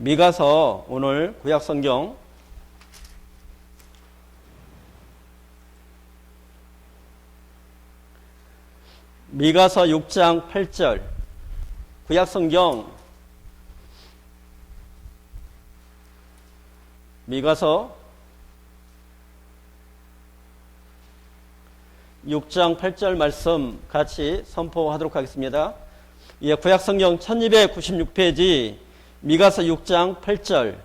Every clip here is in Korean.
미가서 오늘 구약성경 미가서 6장 8절 구약성경 미가서 6장 8절 말씀 같이 선포하도록 하겠습니다. 예, 구약성경 1296페이지 미가서 6장 8절,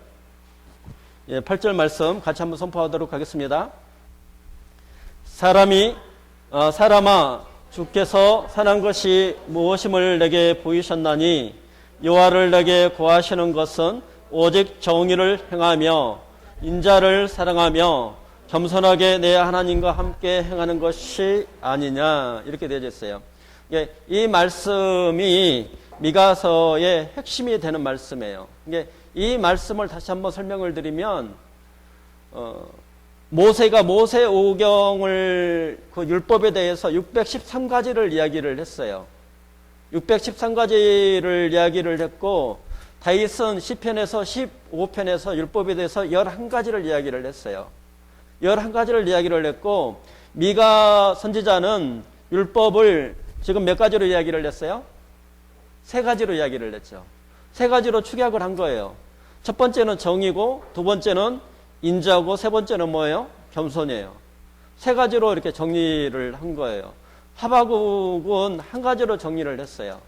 예, 8절 말씀 같이 한번 선포하도록 하겠습니다. 사람아 주께서 선한 것이 무엇임을 내게 보이셨나니 여호와를 내게 구하시는 것은 오직 정의를 행하며 인자를 사랑하며 겸손하게 내 하나님과 함께 행하는 것이 아니냐, 이렇게 되어져 있어요. 예, 이 말씀이 미가서의 핵심이 되는 말씀이에요. 이 말씀을 다시 한번 설명을 드리면 모세가 모세오경을 그 율법에 대해서 613가지를 이야기를 했어요. 613가지를 이야기를 했고 다윗은 시편에서 15편에서 율법에 대해서 11가지를 이야기를 했어요. 11가지를 이야기를 했고 미가 선지자는 율법을 지금 몇 가지로 이야기를 했어요? 3가지로 이야기를 했죠. 3가지로 축약을 한 거예요. 첫 번째는 정의고, 두 번째는 인자고, 세 번째는 뭐예요? 겸손이에요. 3가지로 이렇게 정리를 한 거예요. 하박국은 한 가지로 정리를 했어요.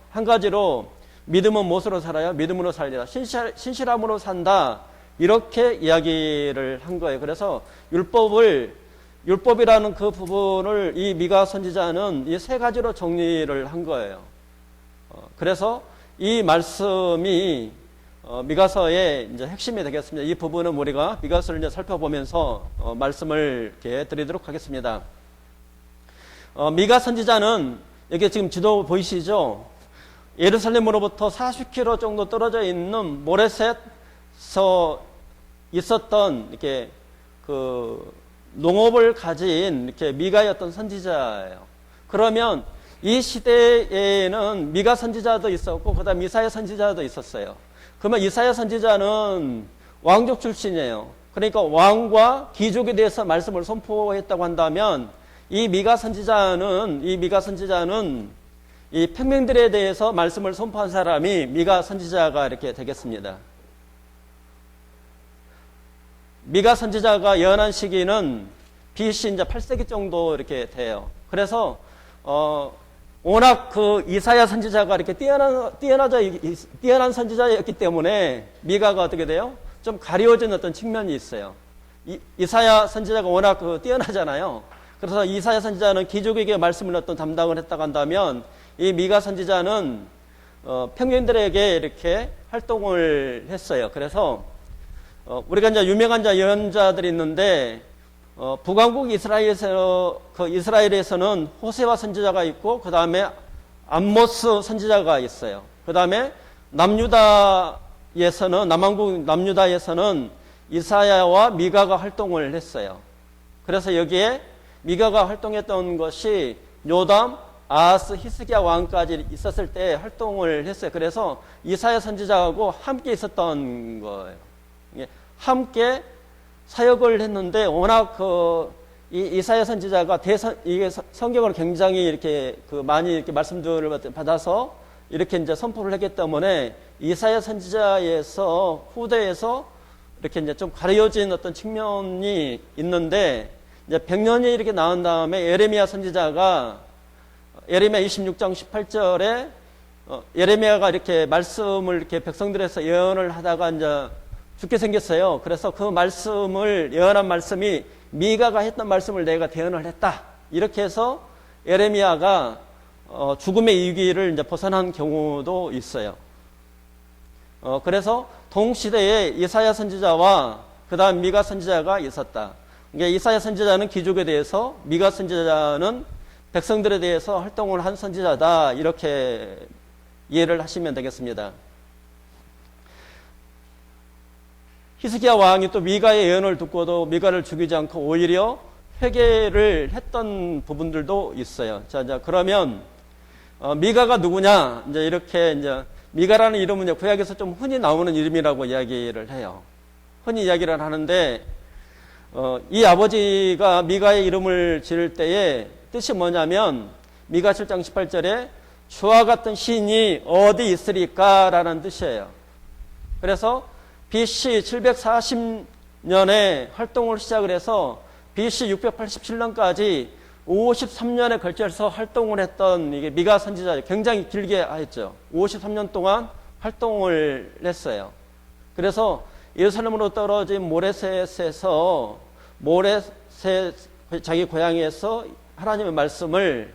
한 가지로 믿음은 무엇으로 살아요? 믿음으로 살리라. 신실함으로 산다. 이렇게 이야기를 한 거예요. 그래서 율법이라는 그 부분을 이 미가 선지자는 이 3가지로 정리를 한 거예요. 그래서 이 말씀이 미가서의 이제 핵심이 되겠습니다. 이 부분은 우리가 미가서를 이제 살펴보면서 말씀을 이렇게 드리도록 하겠습니다. 미가 선지자는 여기 지금 지도 보이시죠? 예루살렘으로부터 40km 정도 떨어져 있는 모레셋에서 있었던 이렇게 그 농업을 가진 이렇게 미가였던 선지자예요. 그러면 이 시대에는 미가 선지자도 있었고 그다음 이사야 선지자도 있었어요. 그러면 이사야 선지자는 왕족 출신이에요. 그러니까 왕과 귀족에 대해서 말씀을 선포했다고 한다면 이 미가 선지자는 이 평민들에 대해서 말씀을 선포한 사람이 미가 선지자가 이렇게 되겠습니다. 미가 선지자가 예언한 시기는 BC 이제 8세기 정도 이렇게 돼요. 그래서 워낙 그 이사야 선지자가 이렇게 뛰어난 선지자였기 때문에 미가가 어떻게 돼요? 좀 가려진 어떤 측면이 있어요. 이사야 선지자가 워낙 뛰어나잖아요. 그래서 이사야 선지자는 귀족에게 말씀을 어떤 담당을 했다고 한다면 이 미가 선지자는 평민들에게 이렇게 활동을 했어요. 그래서 우리가 이제 유명한 예언자들이 있는데 북왕국 이스라엘에서는 호세와 선지자가 있고 그 다음에 암모스 선지자가 있어요. 그 다음에 남왕국 남유다에서는 이사야와 미가가 활동을 했어요. 그래서 여기에 미가가 활동했던 것이 요담, 아하스, 히스기야 왕까지 있었을 때 활동을 했어요. 그래서 이사야 선지자하고 함께 있었던 거예요. 함께 사역을 했는데 워낙 이사야 선지자가 이게 성경을 굉장히 이렇게 많이 이렇게 말씀들을 받아서 이렇게 이제 선포를 했기 때문에 이사야 선지자에서 후대에서 이렇게 이제 좀 가려진 어떤 측면이 있는데 이제 100년이 이렇게 나온 다음에 예레미야 선지자가 예레미야 26장 18절에 예레미야가 이렇게 말씀을 이렇게 백성들에서 예언을 하다가 이제 죽게 생겼어요. 그래서 그 말씀을 예언한 말씀이 미가가 했던 말씀을 내가 대언을 했다. 이렇게 해서 예레미야가 죽음의 위기를 이제 벗어난 경우도 있어요. 그래서 동시대에 이사야 선지자와 그다음 미가 선지자가 있었다. 그러니까 이사야 선지자는 귀족에 대해서, 미가 선지자는 백성들에 대해서 활동을 한 선지자다. 이렇게 이해를 하시면 되겠습니다. 히스기야 왕이 또 미가의 예언을 듣고도 미가를 죽이지 않고 오히려 회개를 했던 부분들도 있어요. 자, 그러면 미가가 누구냐? 이제 이렇게 이제 미가라는 이름은 구약에서 좀 흔히 나오는 이름이라고 이야기를 해요. 흔히 이야기를 하는데 이 아버지가 미가의 이름을 지을 때의 뜻이 뭐냐면 미가 7장 18절에 주와 같은 신이 어디 있으리까 라는 뜻이에요. 그래서 BC 740년에 활동을 시작을 해서 BC 687년까지 53년에 걸쳐서 활동을 했던 이게 미가 선지자, 굉장히 길게 했죠. 53년 동안 활동을 했어요. 그래서 예루살렘으로 떨어진 모레셋에서 자기 고향에서 하나님의 말씀을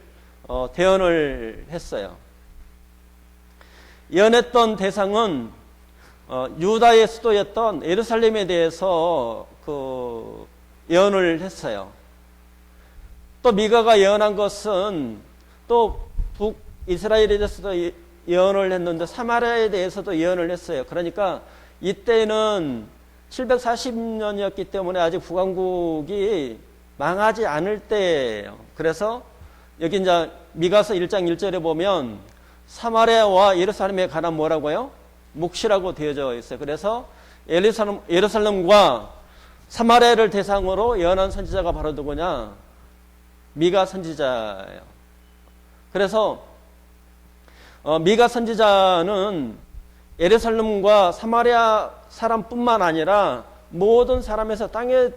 대언을 했어요. 예언했던 대상은 유다의 수도였던 예루살렘에 대해서 예언을 했어요. 또 미가가 예언한 것은 또 북이스라엘에 대해서도 예언을 했는데 사마리아에 대해서도 예언을 했어요. 그러니까 이때는 740년이었기 때문에 아직 북왕국이 망하지 않을 때예요. 그래서 여기 이제 미가서 1장 1절에 보면 사마리아와 예루살렘에 관한 뭐라고요? 묵시라고 되어져 있어요. 그래서 예루살렘과 사마리아를 대상으로 예언한 선지자가 바로 누구냐? 미가 선지자예요. 그래서 미가 선지자는 예루살렘과 사마리아 사람뿐만 아니라 모든 사람에서 땅에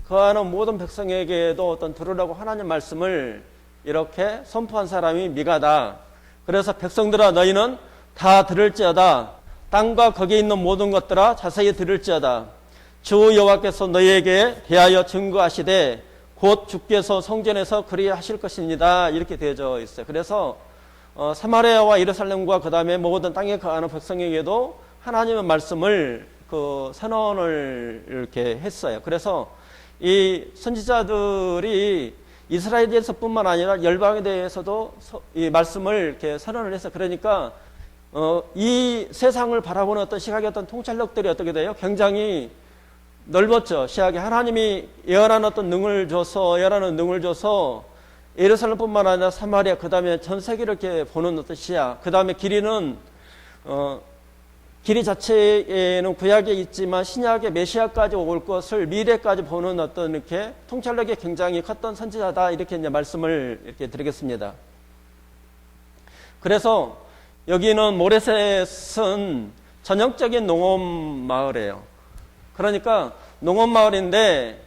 거하는 모든 백성에게도 어떤 들으라고 하나님 말씀을 이렇게 선포한 사람이 미가다. 그래서 백성들아 너희는 다 들을지어다. 땅과 거기에 있는 모든 것들아 자세히 들을지어다. 주 여호와께서 너희에게 대하여 증거하시되 곧 주께서 성전에서 그리하실 것입니다. 이렇게 되어져 있어요. 그래서 사마리아와 예루살렘과 그 다음에 모든 땅에 거하는 백성에게도 하나님의 말씀을 선언을 이렇게 했어요. 그래서 이 선지자들이 이스라엘에 대해서뿐만 아니라 열방에 대해서도 이 말씀을 이렇게 선언을 했어요. 그러니까 이 세상을 바라보는 어떤 시각의 어떤 통찰력들이 어떻게 돼요? 굉장히 넓었죠. 시각이 하나님이 예언하는 어떤 능을 줘서 예루살렘뿐만 아니라 사마리아 그 다음에 전 세계를 이렇게 보는 어떤 시야. 그 다음에 길이는 길이 자체에는 구약에 있지만 신약의 메시아까지 올 것을 미래까지 보는 어떤 이렇게 통찰력이 굉장히 컸던 선지자다. 이렇게 이제 말씀을 이렇게 드리겠습니다. 그래서 여기는 모레셋은 전형적인 농업 마을이에요. 그러니까 농업 마을인데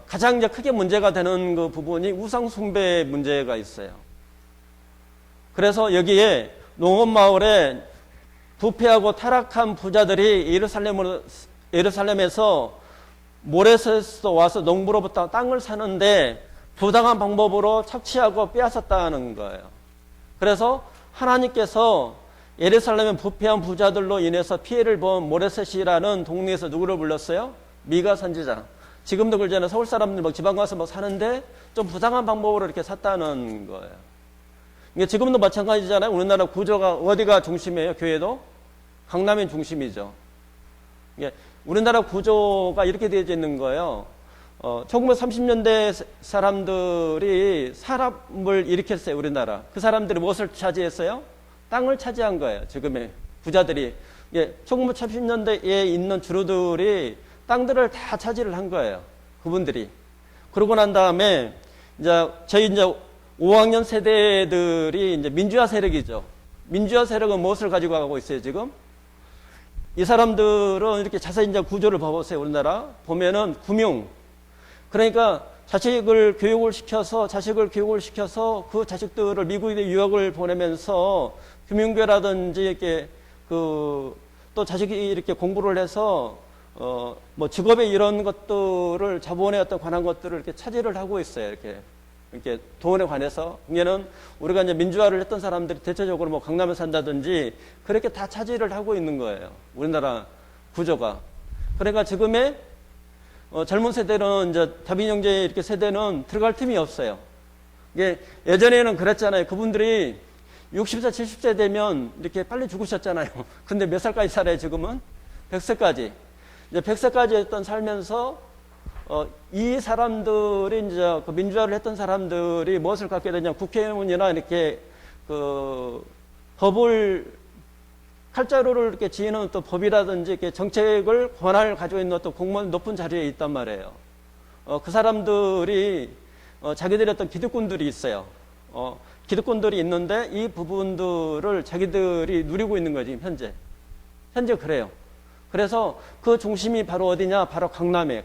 가장 이제 크게 문제가 되는 그 부분이 우상 숭배 문제가 있어요. 그래서 여기에 농업 마을에 부패하고 타락한 부자들이 예루살렘에서 모레셋에서 와서 농부로부터 땅을 사는데 부당한 방법으로 착취하고 빼앗았다는 거예요. 그래서 하나님께서 예루살렘의 부패한 부자들로 인해서 피해를 본 모레셋이라는 동네에서 누구를 불렀어요? 미가 선지자. 지금도 그러잖아요. 서울 사람들 막 지방 가서 막 사는데 좀 부당한 방법으로 이렇게 샀다는 거예요. 이게 지금도 마찬가지잖아요. 우리나라 구조가 어디가 중심이에요? 교회도? 강남이 중심이죠. 이게 우리나라 구조가 이렇게 되어 있는 거예요. 1930년대 사람들이 사람을 일으켰어요. 우리나라. 그 사람들이 무엇을 차지했어요? 땅을 차지한 거예요. 지금의 부자들이. 1930년대에 있는 주루들이 땅들을 다 차지를 한 거예요. 그분들이. 그러고 난 다음에 저희 5학년 세대들이 이제 민주화 세력이죠. 민주화 세력은 무엇을 가지고 가고 있어요, 지금? 이 사람들은 이렇게 자세히 이제 구조를 봐보세요. 우리나라. 보면은 금융. 그러니까 자식을 교육을 시켜서 그 자식들을 미국에 유학을 보내면서 금융교라든지 이렇게 또 자식이 이렇게 공부를 해서 뭐 직업에 이런 것들을 자본에 어떤 관한 것들을 이렇게 차지를 하고 있어요. 이렇게 돈에 관해서. 그게는 우리가 이제 민주화를 했던 사람들이 대체적으로 뭐 강남에 산다든지 그렇게 다 차지를 하고 있는 거예요. 우리나라 구조가. 그러니까 지금의 젊은 세대는 이제 다빈 형제 이렇게 세대는 들어갈 틈이 없어요. 이게 예전에는 그랬잖아요. 그분들이 60세, 70세 되면 이렇게 빨리 죽으셨잖아요. 근데 몇 살까지 살아요, 지금은? 100세까지. 이제 100세까지 했던 살면서, 이 사람들이 이제 그 민주화를 했던 사람들이 무엇을 갖게 되냐. 국회의원이나 이렇게 법을 칼자루를 이렇게 지휘는 또 법이라든지 이렇게 정책을 권한을 가지고 있는 어떤 공무원 높은 자리에 있단 말이에요. 그 사람들이 자기들의 어떤 기득권들이 있어요. 기득권들이 있는데 이 부분들을 자기들이 누리고 있는 거지 현재 그래요. 그래서 그 중심이 바로 어디냐? 바로 강남이에요.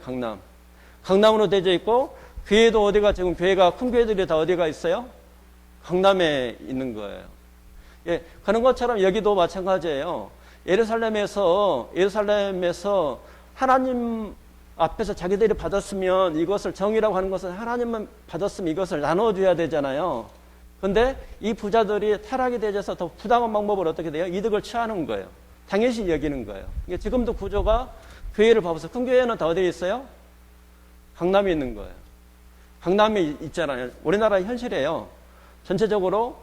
강남으로 되어 있고 교회도 어디가 지금 교회가 큰 교회들이 다 어디가 있어요? 강남에 있는 거예요. 예, 그런 것처럼 여기도 마찬가지예요. 예루살렘에서 하나님 앞에서 자기들이 받았으면 이것을 정의라고 하는 것은 하나님만 받았으면 이것을 나눠줘야 되잖아요. 근데 이 부자들이 타락이 되어서 더 부당한 방법을 어떻게 돼요? 이득을 취하는 거예요. 당연시 여기는 거예요. 이게 지금도 구조가 교회를 봐보세요. 큰 교회는 다 어디에 있어요? 강남에 있는 거예요. 강남에 있잖아요. 우리나라 현실이에요. 전체적으로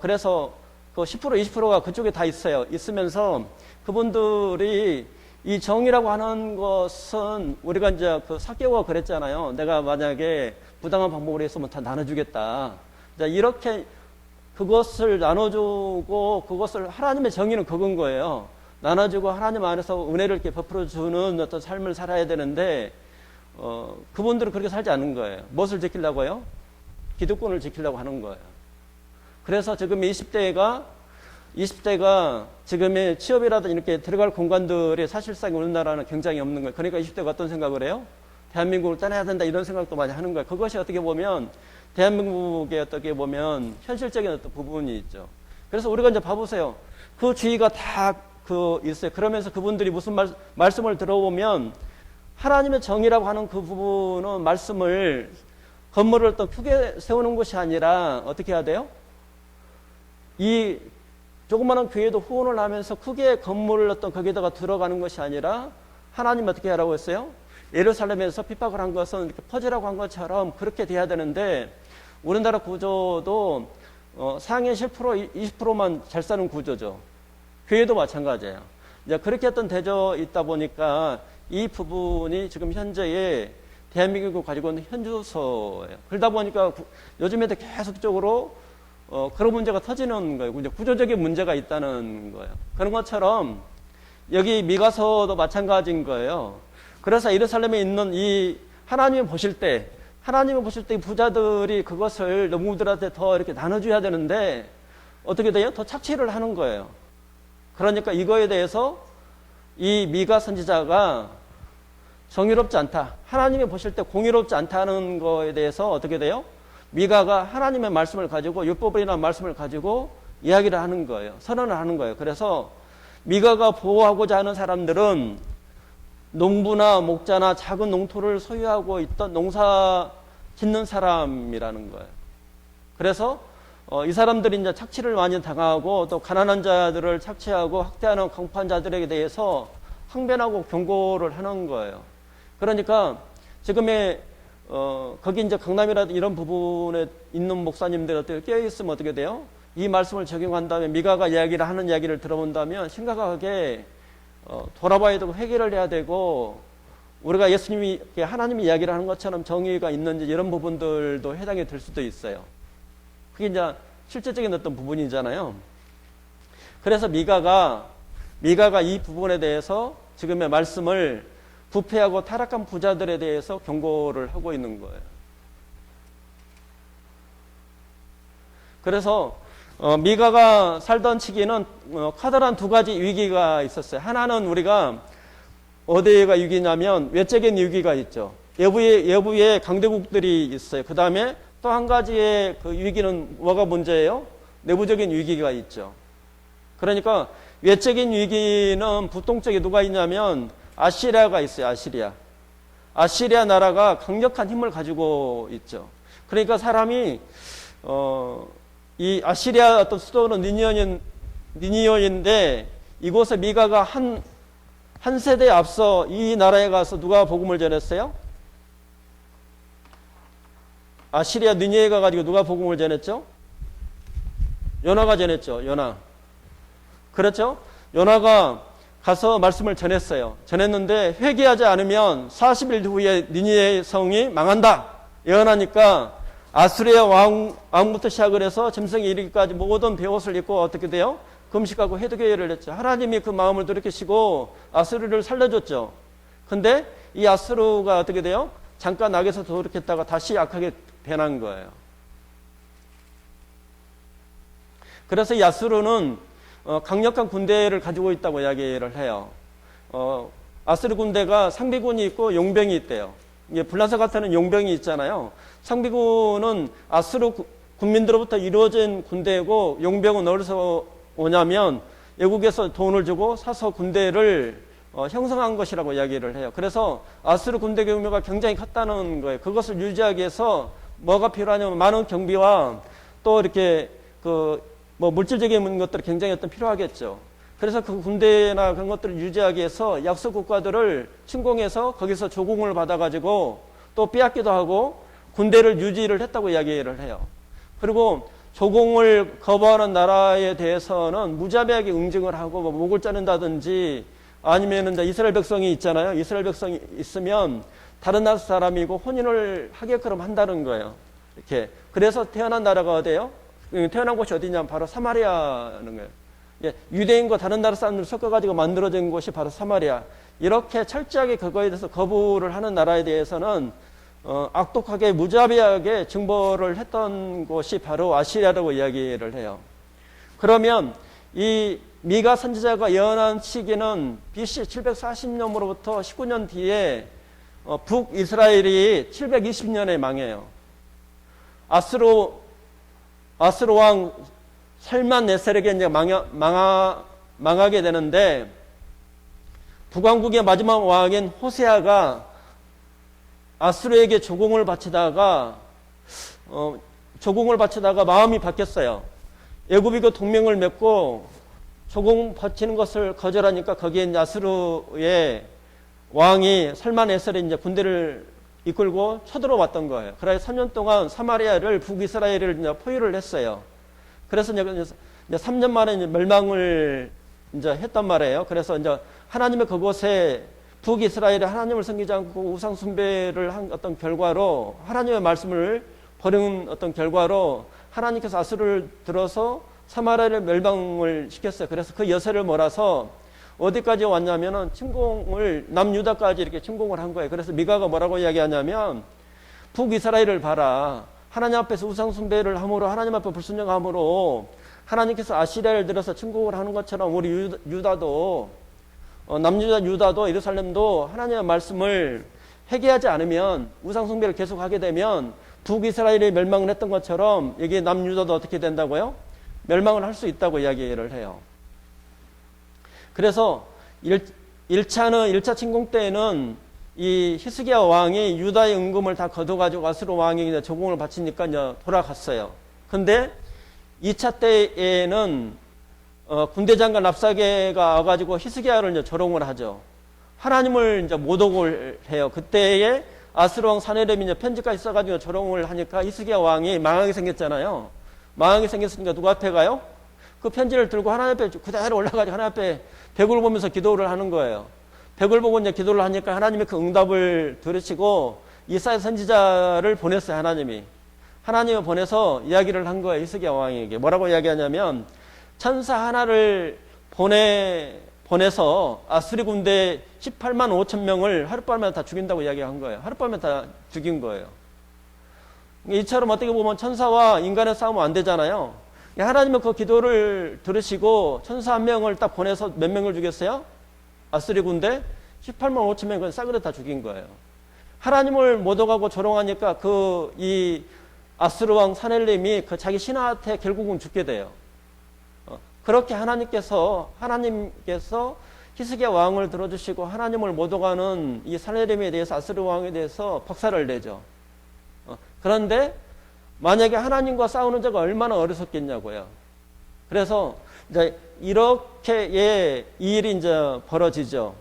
그래서 그 10% 20%가 그쪽에 다 있어요. 있으면서 그분들이 이 정의라고 하는 것은 우리가 이제 그 사개오가 그랬잖아요. 내가 만약에 부당한 방법으로 했으면 다 나눠주겠다. 이렇게 그것을 나눠주고 그것을 하나님의 정의는 그건 거예요. 나눠주고 하나님 안에서 은혜를 이렇게 베풀어 주는 어떤 삶을 살아야 되는데 그분들은 그렇게 살지 않는 거예요. 무엇을 지키려고요? 기득권을 지키려고 하는 거예요. 그래서 지금 20대가 지금의 취업이라든지 이렇게 들어갈 공간들이 사실상 우리나라는 굉장히 없는 거예요. 그러니까 20대가 어떤 생각을 해요? 대한민국을 떠나야 된다 이런 생각도 많이 하는 거예요. 그것이 어떻게 보면 대한민국의 어떻게 보면 현실적인 어떤 부분이 있죠. 그래서 우리가 이제 봐보세요. 그 주의가 다 있어요. 그러면서 그분들이 무슨 말씀을 들어보면 하나님의 정의라고 하는 그 부분은 말씀을 건물을 또 크게 세우는 것이 아니라 어떻게 해야 돼요? 이 조그마한 교회도 후원을 하면서 크게 건물을 어떤 거기다가 들어가는 것이 아니라 하나님 어떻게 하라고 했어요? 예루살렘에서 핍박을 한 것은 이렇게 퍼지라고 한 것처럼 그렇게 돼야 되는데 우리나라 구조도 상위 10% 20%만 잘 사는 구조죠. 교회도 마찬가지예요. 이제 그렇게 어떤 되어 있다 보니까 이 부분이 지금 현재의 대한민국이 가지고 있는 현주소예요. 그러다 보니까 요즘에도 계속적으로 그런 문제가 터지는 거예요. 이제 구조적인 문제가 있다는 거예요. 그런 것처럼 여기 미가서도 마찬가지인 거예요. 그래서 예루살렘에 있는 이 하나님이 보실 때 이 부자들이 그것을 농부들한테 더 이렇게 나눠줘야 되는데 어떻게 돼요? 더 착취를 하는 거예요. 그러니까 이거에 대해서 이 미가 선지자가 정의롭지 않다. 하나님이 보실 때 공의롭지 않다는 거에 대해서 어떻게 돼요? 미가가 하나님의 말씀을 가지고 율법이라는 말씀을 가지고 이야기를 하는 거예요. 선언을 하는 거예요. 그래서 미가가 보호하고자 하는 사람들은 농부나 목자나 작은 농토를 소유하고 있던 농사 짓는 사람이라는 거예요. 그래서 이 사람들이 이제 착취를 많이 당하고 또 가난한 자들을 착취하고 학대하는 강판자들에게 대해서 항변하고 경고를 하는 거예요. 그러니까 지금의 거기 이제 강남이라든 이런 부분에 있는 목사님들 어떻게 깨어있으면 어떻게 돼요? 이 말씀을 적용한 다음에 미가가 하는 이야기를 들어본다면 심각하게 돌아봐야 되고 회개를 해야 되고 우리가 예수님이 하나님이 이야기를 하는 것처럼 정의가 있는지 이런 부분들도 해당이 될 수도 있어요. 그게 이제 실제적인 어떤 부분이잖아요. 그래서 미가가 이 부분에 대해서 지금의 말씀을 부패하고 타락한 부자들에 대해서 경고를 하고 있는 거예요. 그래서 미가가 살던 시기는 커다란 두 가지 위기가 있었어요. 하나는 우리가 어디가 위기냐면 외적인 위기가 있죠. 외부의 강대국들이 있어요. 그 다음에 또 한 가지의 그 위기는 뭐가 문제예요? 내부적인 위기가 있죠. 그러니까 외적인 위기는 보통 쪽에 누가 있냐면 아시리아가 있어요. 아시리아 나라가 강력한 힘을 가지고 있죠. 그러니까 사람이 이 아시리아 어떤 수도는 니니어인데 이곳에 미가가 한 세대 앞서 이 나라에 가서 누가 복음을 전했어요? 아시리아 니니에 가가지고 누가 복음을 전했죠? 요나가 전했죠. 요나. 그렇죠? 요나가 가서 말씀을 전했는데 회개하지 않으면 40일 후에 니니에 성이 망한다. 예언하니까 아수리아 왕부터 시작을 해서 짐승이 이르기까지 모든 베옷을 입고 어떻게 돼요? 금식하고 회개를 했죠. 하나님이 그 마음을 돌이키시고 아수르를 살려줬죠. 근데 이 아수르가 어떻게 돼요? 잠깐 악에서 돌이켰다가 다시 악하게 변한 거예요. 그래서 이 아수르는 강력한 군대를 가지고 있다고 이야기를 해요. 아수르 군대가 상비군이 있고 용병이 있대요. 불란서 같은 용병이 있잖아요. 상비군은 아수르 군민들로부터 이루어진 군대이고, 용병은 어디서 오냐면 외국에서 돈을 주고 사서 군대를 형성한 것이라고 이야기를 해요. 그래서 아수르 군대 규모가 굉장히 컸다는 거예요. 그것을 유지하기 위해서 뭐가 필요하냐면 많은 경비와 또 이렇게 물질적인 것들이 굉장히 필요하겠죠. 그래서 그 군대나 그런 것들을 유지하기 위해서 약소 국가들을 침공해서 거기서 조공을 받아가지고 또 빼앗기도 하고 군대를 유지를 했다고 이야기를 해요. 그리고 조공을 거부하는 나라에 대해서는 무자비하게 응징을 하고 목을 자른다든지 아니면 이제 이스라엘 백성이 있잖아요. 이스라엘 백성이 있으면 다른 나라 사람이고 혼인을 하게끔 한다는 거예요. 이렇게. 그래서 태어난 나라가 어디예요? 태어난 곳이 어디냐면 바로 사마리아는 거예요. 유대인과 다른 나라 사람들 섞어가지고 만들어진 곳이 바로 사마리아. 이렇게 철저하게 그거에 대해서 거부를 하는 나라에 대해서는 악독하게 무자비하게 징벌을 했던 곳이 바로 아시리아라고 이야기를 해요. 그러면 이 미가 선지자가 예언한 시기는 BC 740년으로부터 19년 뒤에 북이스라엘이 720년에 망해요. 아스로 왕 살만네셀에게 이제 망하게 되는데, 북왕국의 마지막 왕인 호세아가 아수르에게 조공을 바치다가 마음이 바뀌었어요. 애굽이고 동맹을 맺고 조공 바치는 것을 거절하니까 거기에 이제 아수르의 왕이 살만네셀이 이제 군대를 이끌고 쳐들어왔던 거예요. 그래서 3년 동안 사마리아를 북이스라엘을 이제 포위를 했어요. 그래서 이제 3년 만에 이제 멸망을 이제 했단 말이에요. 그래서 이제 하나님의 그곳에 북이스라엘이 하나님을 섬기지 않고 우상 숭배를 한 어떤 결과로, 하나님의 말씀을 버린 어떤 결과로 하나님께서 아수르를 들어서 사마리아를 멸망을 시켰어요. 그래서 그 여세를 몰아서 어디까지 왔냐면은 침공을 남유다까지 이렇게 침공을 한 거예요. 그래서 미가가 뭐라고 이야기하냐면, 북이스라엘을 봐라. 하나님 앞에서 우상 숭배를 함으로, 하나님 앞에 불순종함으로 하나님께서 아시리아를 들어서 침공을 하는 것처럼 우리 유다도, 남유다 유다도 예루살렘도 하나님의 말씀을 회개하지 않으면, 우상 숭배를 계속하게 되면 북이스라엘이 멸망을 했던 것처럼 여기 남유다도 어떻게 된다고요? 멸망을 할 수 있다고 이야기를 해요. 그래서 1차 침공 때에는 이 히스기야 왕이 유다의 은금을 다 거둬가지고 아수르 왕이 이제 조공을 바치니까 이제 돌아갔어요. 근데 2차 때에는 군대장관 랍사게가 와가지고 히스기야를 이제 조롱을 하죠. 하나님을 이제 모독을 해요. 그때에 아수르 왕 사네립이 이제 편지까지 써가지고 조롱을 하니까 히스기야 왕이 망하게 생겼잖아요. 망하게 생겼으니까 누구 앞에 가요? 그 편지를 들고 하나님 앞에 그대로 올라가지고 하나님 앞에 벽을 보면서 기도를 하는 거예요. 벽을 보고 이제 기도를 하니까 하나님이 그 응답을 들으시고 이사야 선지자를 보냈어요. 하나님을 보내서 이야기를 한 거예요. 히스기야 왕에게 뭐라고 이야기하냐면, 천사 하나를 보내서 아수리 군대 18만 5천 명을 하룻밤에 다 죽인다고 이야기한 거예요. 하룻밤에 다 죽인 거예요. 이처럼 어떻게 보면 천사와 인간의 싸움은 안 되잖아요. 하나님은 그 기도를 들으시고 천사 한 명을 딱 보내서 몇 명을 죽였어요? 아수리 군대 18만 5천 명을 싸그리 다 죽인 거예요. 하나님을 모독하고 조롱하니까 이 아수르 왕 사넬림이 그 자기 신하한테 결국은 죽게 돼요. 그렇게 하나님께서 히스기야 왕을 들어주시고 하나님을 모독하는 이 사넬림에 대해서, 아수르 왕에 대해서 박살을 내죠. 그런데 만약에 하나님과 싸우는 자가 얼마나 어리석겠냐고요. 그래서 이제 이렇게 이 일이 이제 벌어지죠.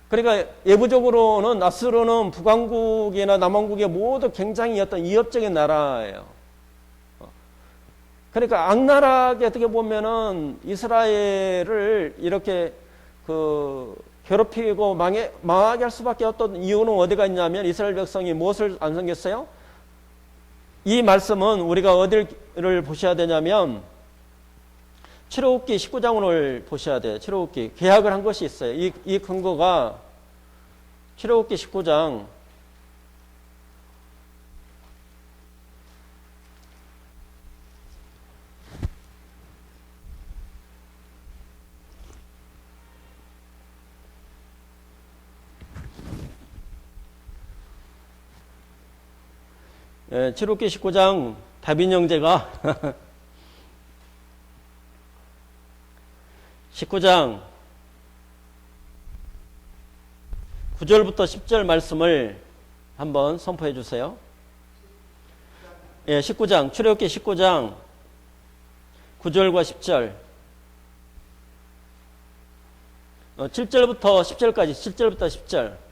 그러니까 예부적으로는 아수르는 북왕국이나 남왕국의 모두 굉장히 어떤 이협적인 나라예요. 그러니까 악랄하게 어떻게 보면은 이스라엘을 이렇게 괴롭히고 망하게 할 수밖에 없던 이유는 어디가 있냐면, 이스라엘 백성이 무엇을 안 섬겼어요? 이 말씀은 우리가 어디를 보셔야 되냐면 출애굽기 19장을 보셔야 돼요. 출애굽기 계약을 한 것이 있어요. 이 근거가 출애굽기 19장 출애굽기 19장 다빈 형제가 19장 9절부터 10절 말씀을 한번 선포해 주세요. 19장 출애굽기 19장 9절과 10절 7절부터 10절까지 7절부터 10절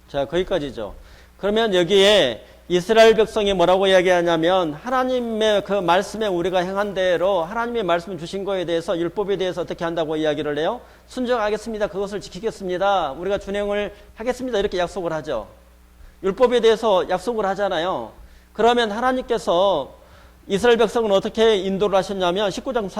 자, 거기까지죠. 그러면 여기에 이스라엘 백성이 뭐라고 이야기하냐면 하나님의 그 말씀에 우리가 행한 대로 하나님의 말씀 주신 거에 대해서 율법에 대해서 어떻게 한다고 이야기를 해요? 순종하겠습니다. 그것을 지키겠습니다. 우리가 준행을 하겠습니다. 이렇게 약속을 하죠. 율법에 대해서 약속을 하잖아요. 그러면 하나님께서 이스라엘 백성은 어떻게 인도를 하셨냐면 19장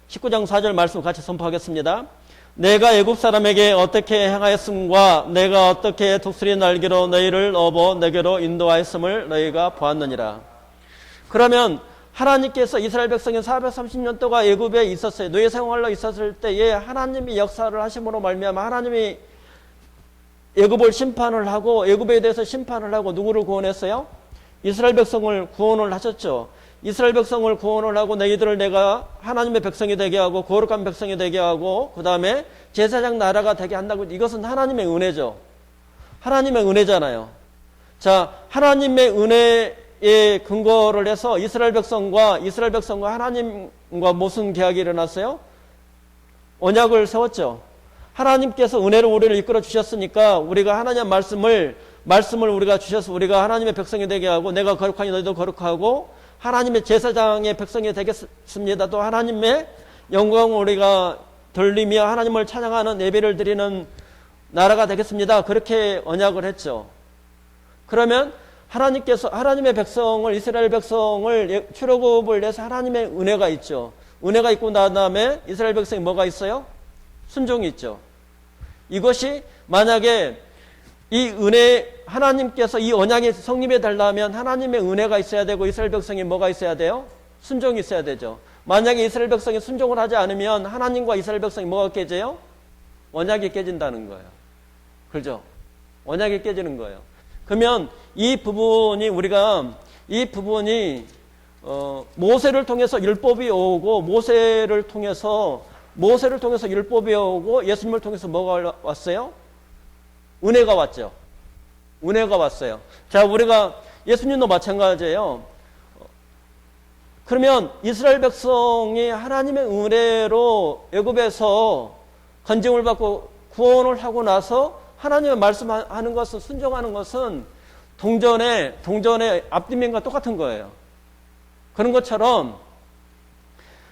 4절 말씀 같이 선포하겠습니다. 내가 애굽 사람에게 어떻게 행하였음과 내가 어떻게 독수리 날개로 너희를 업어 내게로 인도하였음을 너희가 보았느니라. 그러면 하나님께서 이스라엘 백성이 430년 동안 애굽에 있었어요. 노예 생활로 있었을 때에 하나님이 역사를 하심으로 말미암아 하나님이 애굽을 심판을 하고 애굽에 대해서 심판을 하고 누구를 구원했어요? 이스라엘 백성을 구원을 하셨죠. 이스라엘 백성을 구원을 하고 너희들을 내가 하나님의 백성이 되게 하고 거룩한 백성이 되게 하고 그 다음에 제사장 나라가 되게 한다고. 이것은 하나님의 은혜죠. 하나님의 은혜잖아요. 자, 하나님의 은혜에 근거를 해서 이스라엘 백성과 하나님과 무슨 계약이 일어났어요? 언약을 세웠죠. 하나님께서 은혜로 우리를 이끌어 주셨으니까 우리가 하나님의 말씀을 우리가 주셔서 우리가 하나님의 백성이 되게 하고 내가 거룩하니 너희도 거룩하고 하나님의 제사장의 백성이 되겠습니다. 또 하나님의 영광을 우리가 돌리며 하나님을 찬양하는 예배를 드리는 나라가 되겠습니다. 그렇게 언약을 했죠. 그러면 하나님께서 하나님의 백성을 이스라엘 백성을 출애굽을 내서 하나님의 은혜가 있죠. 은혜가 있고 난 다음에 이스라엘 백성이 뭐가 있어요? 순종이 있죠. 이것이 만약에 이 은혜 하나님께서 이 언약이 성립해 달라면 하나님의 은혜가 있어야 되고 이스라엘 백성이 뭐가 있어야 돼요? 순종이 있어야 되죠. 만약에 이스라엘 백성이 순종을 하지 않으면 하나님과 이스라엘 백성이 뭐가 깨져요? 언약이 깨진다는 거예요. 그렇죠? 언약이 깨지는 거예요. 그러면 이 부분이 모세를 통해서 율법이 오고 모세를 통해서 율법이 오고 예수님을 통해서 뭐가 왔어요? 은혜가 왔죠. 은혜가 왔어요. 자, 우리가 예수님도 마찬가지예요. 그러면 이스라엘 백성이 하나님의 은혜로 애굽에서 건짐을 받고 구원을 하고 나서 하나님의 말씀하는 것을 순종하는 것은 동전의 앞뒷면과 똑같은 거예요. 그런 것처럼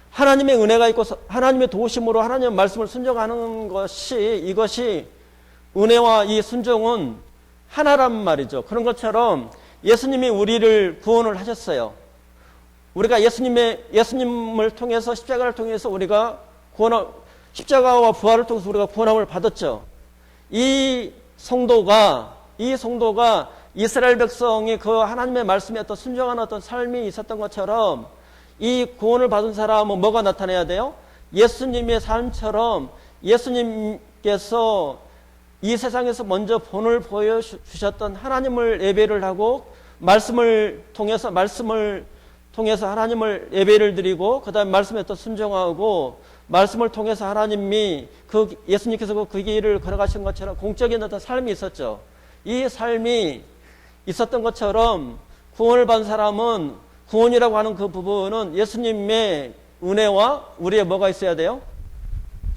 하나님의 은혜가 있고 하나님의 도우심으로 하나님의 말씀을 순종하는 것이 이것이 은혜와 이 순종은 하나란 말이죠. 그런 것처럼 예수님이 우리를 구원을 하셨어요. 우리가 예수님을 통해서 십자가를 통해서 우리가 십자가와 부활을 통해서 우리가 구원함을 받았죠. 이 성도가 이스라엘 백성이 그 하나님의 말씀에 어떤 순종하는 어떤 삶이 있었던 것처럼 이 구원을 받은 사람은 뭐가 나타나야 돼요? 예수님의 삶처럼 예수님께서 이 세상에서 먼저 본을 보여주셨던 하나님을 예배를 하고 말씀을 통해서 통해서 하나님을 예배를 드리고 그 다음에 말씀에 또 순종하고 말씀을 통해서 하나님이 예수님께서 그 길을 걸어가신 것처럼 공적인 어떤 삶이 있었죠. 이 삶이 있었던 것처럼 구원을 받은 사람은 구원이라고 하는 그 부분은 예수님의 은혜와 우리의 뭐가 있어야 돼요?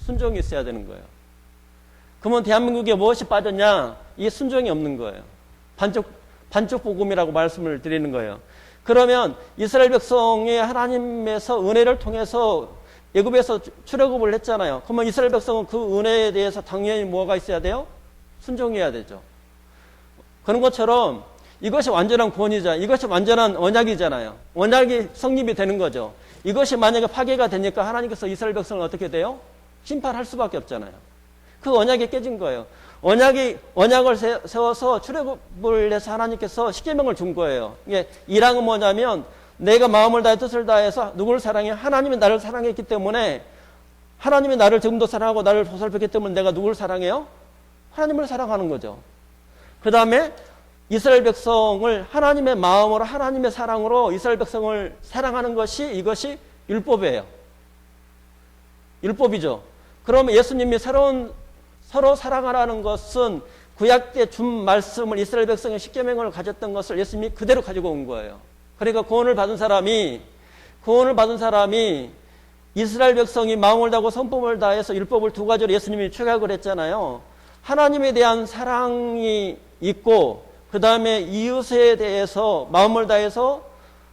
순종이 있어야 되는 거예요. 그러면 대한민국에 무엇이 빠졌냐? 이 순종이 없는 거예요. 반쪽 복음이라고 말씀을 드리는 거예요. 그러면 이스라엘 백성이 하나님에서 은혜를 통해서 애굽에서 출애굽을 했잖아요. 그러면 이스라엘 백성은 그 은혜에 대해서 당연히 뭐가 있어야 돼요? 순종해야 되죠. 그런 것처럼 이것이 완전한 구원이잖아요. 이것이 완전한 언약이잖아요. 언약이 성립이 되는 거죠. 이것이 만약에 파괴가 되니까 하나님께서 이스라엘 백성을 어떻게 돼요? 심판할 수밖에 없잖아요. 그 언약이 깨진 거예요. 언약을 세워서 출애굽을 해서 하나님께서 십계명을 준 거예요. 이게 1항은 뭐냐면 내가 마음을 다해 뜻을 다해서 누구를 사랑해? 하나님이 나를 사랑했기 때문에 하나님이 나를 지금도 사랑하고 나를 보살폈기 때문에 내가 누구를 사랑해요? 하나님을 사랑하는 거죠. 그 다음에 이스라엘 백성을 하나님의 마음으로 하나님의 사랑으로 이스라엘 백성을 사랑하는 것이 이것이 율법이에요. 율법이죠. 그러면 예수님이 서로 사랑하라는 것은 구약 때 준 말씀을 이스라엘 백성의 십계명을 가졌던 것을 예수님이 그대로 가지고 온 거예요. 그러니까 구원을 받은 사람이 이스라엘 백성이 마음을 다하고 성품을 다해서 율법을 두 가지로 예수님이 축약을 했잖아요. 하나님에 대한 사랑이 있고 그 다음에 이웃에 대해서 마음을 다해서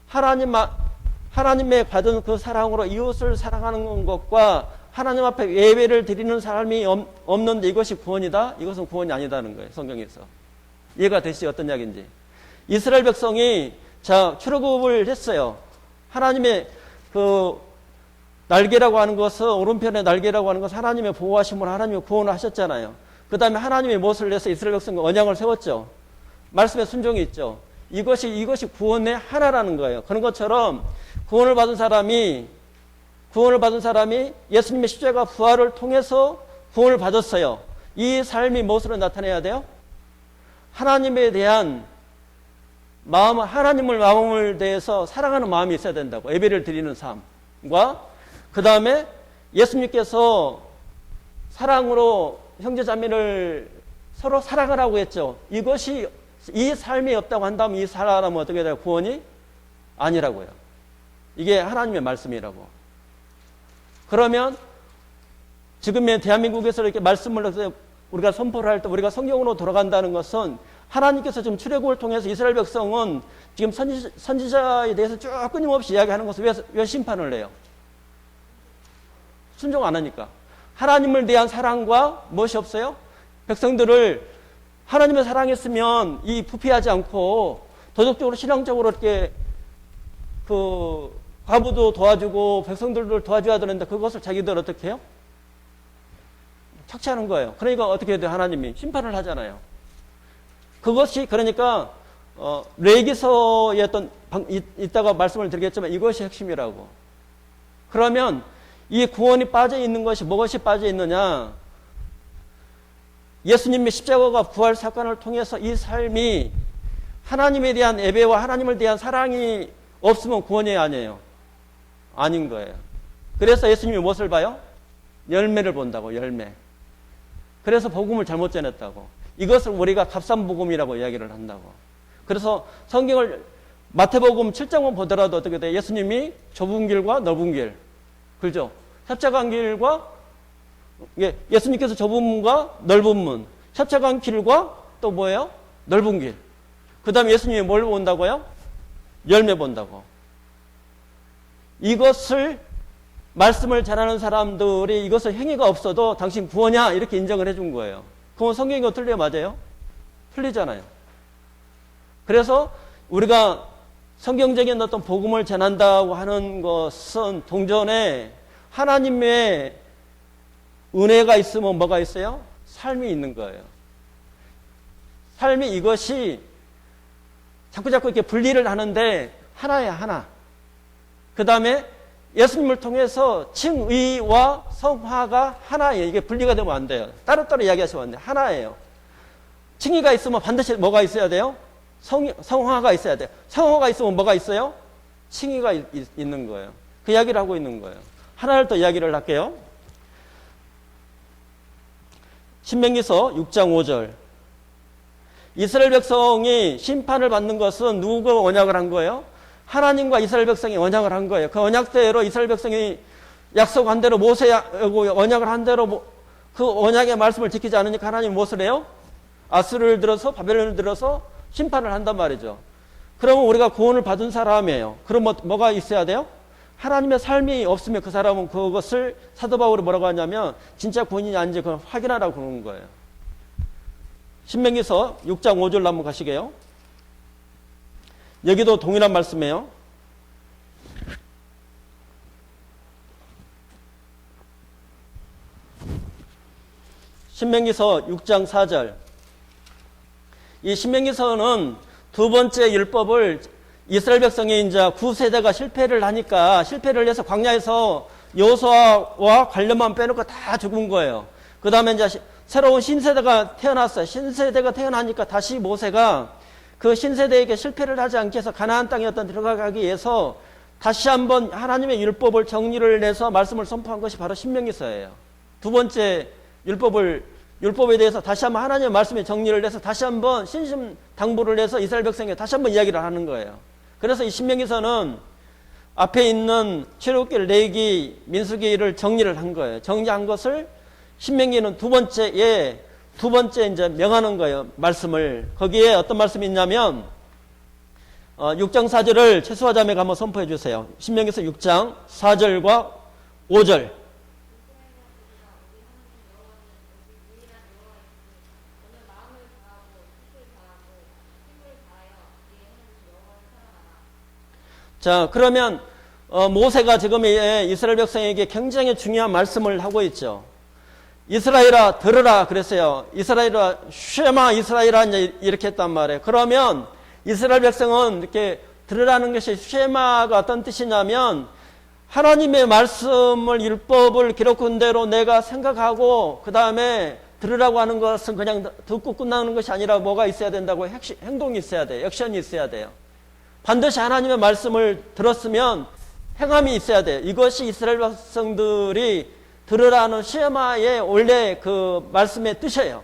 하나님의 받은 그 사랑으로 이웃을 사랑하는 것과 하나님 앞에 예배를 드리는 사람이 없는데 이것이 구원이다? 이것은 구원이 아니다는 거예요. 성경에서. 이해가 되시죠? 어떤 이야기인지. 이스라엘 백성이 출애굽을 했어요. 하나님의 그 날개라고 하는 것은 오른편의 날개라고 하는 것은 하나님의 보호하심으로 하나님이 구원을 하셨잖아요. 그 다음에 하나님의 못을 내서 이스라엘 백성과 언약을 세웠죠. 말씀에 순종이 있죠. 이것이 구원의 하나라는 거예요. 그런 것처럼 구원을 받은 사람이 예수님의 십자가 부활을 통해서 구원을 받았어요. 이 삶이 무엇으로 나타내야 돼요? 하나님에 대한 마음, 하나님을 마음을 대해서 사랑하는 마음이 있어야 된다고. 예배를 드리는 삶과 그 다음에 예수님께서 사랑으로 형제자매를 서로 사랑하라고 했죠. 이 삶이 없다고 한다면 이 사람은 어떻게 돼요? 구원이 아니라고요. 이게 하나님의 말씀이라고. 그러면 지금의 대한민국에서 이렇게 말씀을 우리가 선포를 할 때 우리가 성경으로 돌아간다는 것은 하나님께서 지금 출애굽을 통해서 이스라엘 백성은 지금 선지자에 대해서 쭉 끊임없이 이야기하는 것을 왜 심판을 해요? 순종 안 하니까. 하나님을 대한 사랑과 무엇이 없어요? 백성들을 하나님을 사랑했으면 이 부패하지 않고 도덕적으로 신앙적으로 이렇게 과부도 도와주고 백성들도 도와줘야 되는데 그것을 자기들 어떻게 해요? 착취하는 거예요. 그러니까 어떻게 해야 돼요? 하나님이 심판을 하잖아요. 그것이 그러니까 레위기서에 이따가 말씀을 드리겠지만 이것이 핵심이라고. 그러면 이 구원이 빠져 있는 것이 무엇이 빠져 있느냐? 예수님의 십자가가 부활 사건을 통해서 이 삶이 하나님에 대한 예배와 하나님을 대한 사랑이 없으면 구원이 아니에요. 아닌 거예요. 그래서 예수님이 무엇을 봐요? 열매를 본다고. 열매. 그래서 복음을 잘못 전했다고. 이것을 우리가 값싼복음이라고 이야기를 한다고. 그래서 성경을 마태복음 7장만 보더라도 어떻게 돼요? 예수님이 좁은 길과 넓은 길, 그렇죠? 협착한 길과 예수님께서 좁은 문과 넓은 문, 협착한 길과 또 뭐예요? 넓은 길. 그 다음에 예수님이 뭘 본다고요? 열매 본다고. 이것을 말씀을 잘하는 사람들이 이것을 행위가 없어도 당신 구원이야 이렇게 인정을 해준 거예요. 그건 성경이 틀려요? 맞아요? 틀리잖아요. 그래서 우리가 성경적인 어떤 복음을 전한다고 하는 것은 동전에 하나님의 은혜가 있으면 뭐가 있어요? 삶이 있는 거예요. 삶이 이것이 자꾸 이렇게 분리를 하는데 하나야 하나. 그 다음에 예수님을 통해서 칭의와 성화가 하나예요. 이게 분리가 되면 안 돼요. 따로따로 이야기하시면 안 돼요. 하나예요. 칭의가 있으면 반드시 뭐가 있어야 돼요? 성화가 있어야 돼요. 성화가 있으면 뭐가 있어요? 칭의가 있는 거예요. 그 이야기를 하고 있는 거예요. 하나를 더 이야기를 할게요. 신명기서 6장 5절. 이스라엘 백성이 심판을 받는 것은 누구가 언약을 한 거예요? 하나님과 이스라엘 백성이 언약을 한 거예요. 그 언약대로 이스라엘 백성이 약속한 대로 모세하고 언약을 한 대로 그 언약의 말씀을 지키지 않으니까 하나님이 무엇을 해요? 아수르를 들어서 바벨론을 들어서 심판을 한단 말이죠. 그러면 우리가 구원을 받은 사람이에요. 그럼 뭐가 있어야 돼요? 하나님의 삶이 없으면 그 사람은 그것을 사도 바울이 뭐라고 하냐면 진짜 구원이냐 아닌지 그걸 확인하라고 그러는 거예요. 신명기서 6장 5절 한번 가시게요. 여기도 동일한 말씀이에요. 신명기서 6장 4절. 이 신명기서는 두 번째 율법을 이스라엘 백성이 이제 9세대가 실패를 하니까 실패를 해서 광야에서 여호수아와 관련만 빼놓고 다 죽은 거예요. 그 다음에 이제 새로운 신세대가 태어났어요. 신세대가 태어나니까 다시 모세가 그 신세대에게 실패를 하지 않게 해서 가나안 땅에 들어가기 위해서 다시 한번 하나님의 율법을 정리를 내서 말씀을 선포한 것이 바로 신명기서예요. 두 번째 율법에 대해서 다시 한번 하나님의 말씀에 정리를 해서 다시 한번 신심당부를 해서 이스라엘 백성에게 다시 한번 이야기를 하는 거예요. 그래서 이 신명기서는 앞에 있는 출애굽기, 레위기, 민수기를 정리를 한 거예요. 정리한 것을 신명기는 두 번째 이제 명하는 거예요. 말씀을. 거기에 어떤 말씀이 있냐면 6장 4절을 최수화 자매가 한번 선포해 주세요. 신명기서 6장 4절과 5절. 자, 그러면 모세가 지금 이스라엘 백성에게 굉장히 중요한 말씀을 하고 있죠. 이스라엘아 들으라 그랬어요. 이스라엘아 쉐마 이스라엘아 이렇게 했단 말이에요. 그러면 이스라엘 백성은 이렇게 들으라는 것이 쉐마가 어떤 뜻이냐면 하나님의 말씀을 율법을 기록한 대로 내가 생각하고 그 다음에 들으라고 하는 것은 그냥 듣고 끝나는 것이 아니라 뭐가 있어야 된다고 행동이 있어야 돼요. 액션이 있어야 돼요. 반드시 하나님의 말씀을 들었으면 행함이 있어야 돼요. 이것이 이스라엘 백성들이 들으라는 쉐마의 원래 그 말씀의 뜻이에요.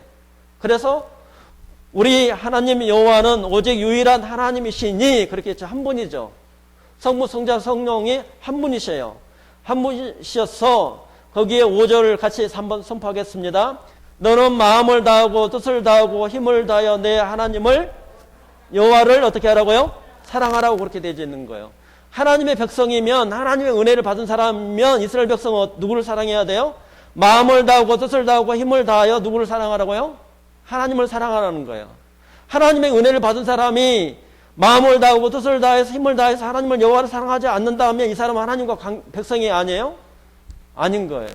그래서 우리 하나님 여호와는 오직 유일한 하나님이시니 그렇게 했죠. 한 분이죠. 성부, 성자, 성령이 한 분이셔요. 한 분이셔서 거기에 5절을 같이 한번 선포하겠습니다. 너는 마음을 다하고 뜻을 다하고 힘을 다하여 내 하나님을 여호와를 어떻게 하라고요? 사랑하라고 그렇게 되어 있는 거예요. 하나님의 백성이면 하나님의 은혜를 받은 사람이면 이스라엘 백성은 누구를 사랑해야 돼요? 마음을 다하고 뜻을 다하고 힘을 다하여 누구를 사랑하라고요? 하나님을 사랑하라는 거예요. 하나님의 은혜를 받은 사람이 마음을 다하고 뜻을 다해서 힘을 다해서 하나님을 여호와를 사랑하지 않는다 하면 이 사람은 하나님과 백성이 아니에요? 아닌 거예요.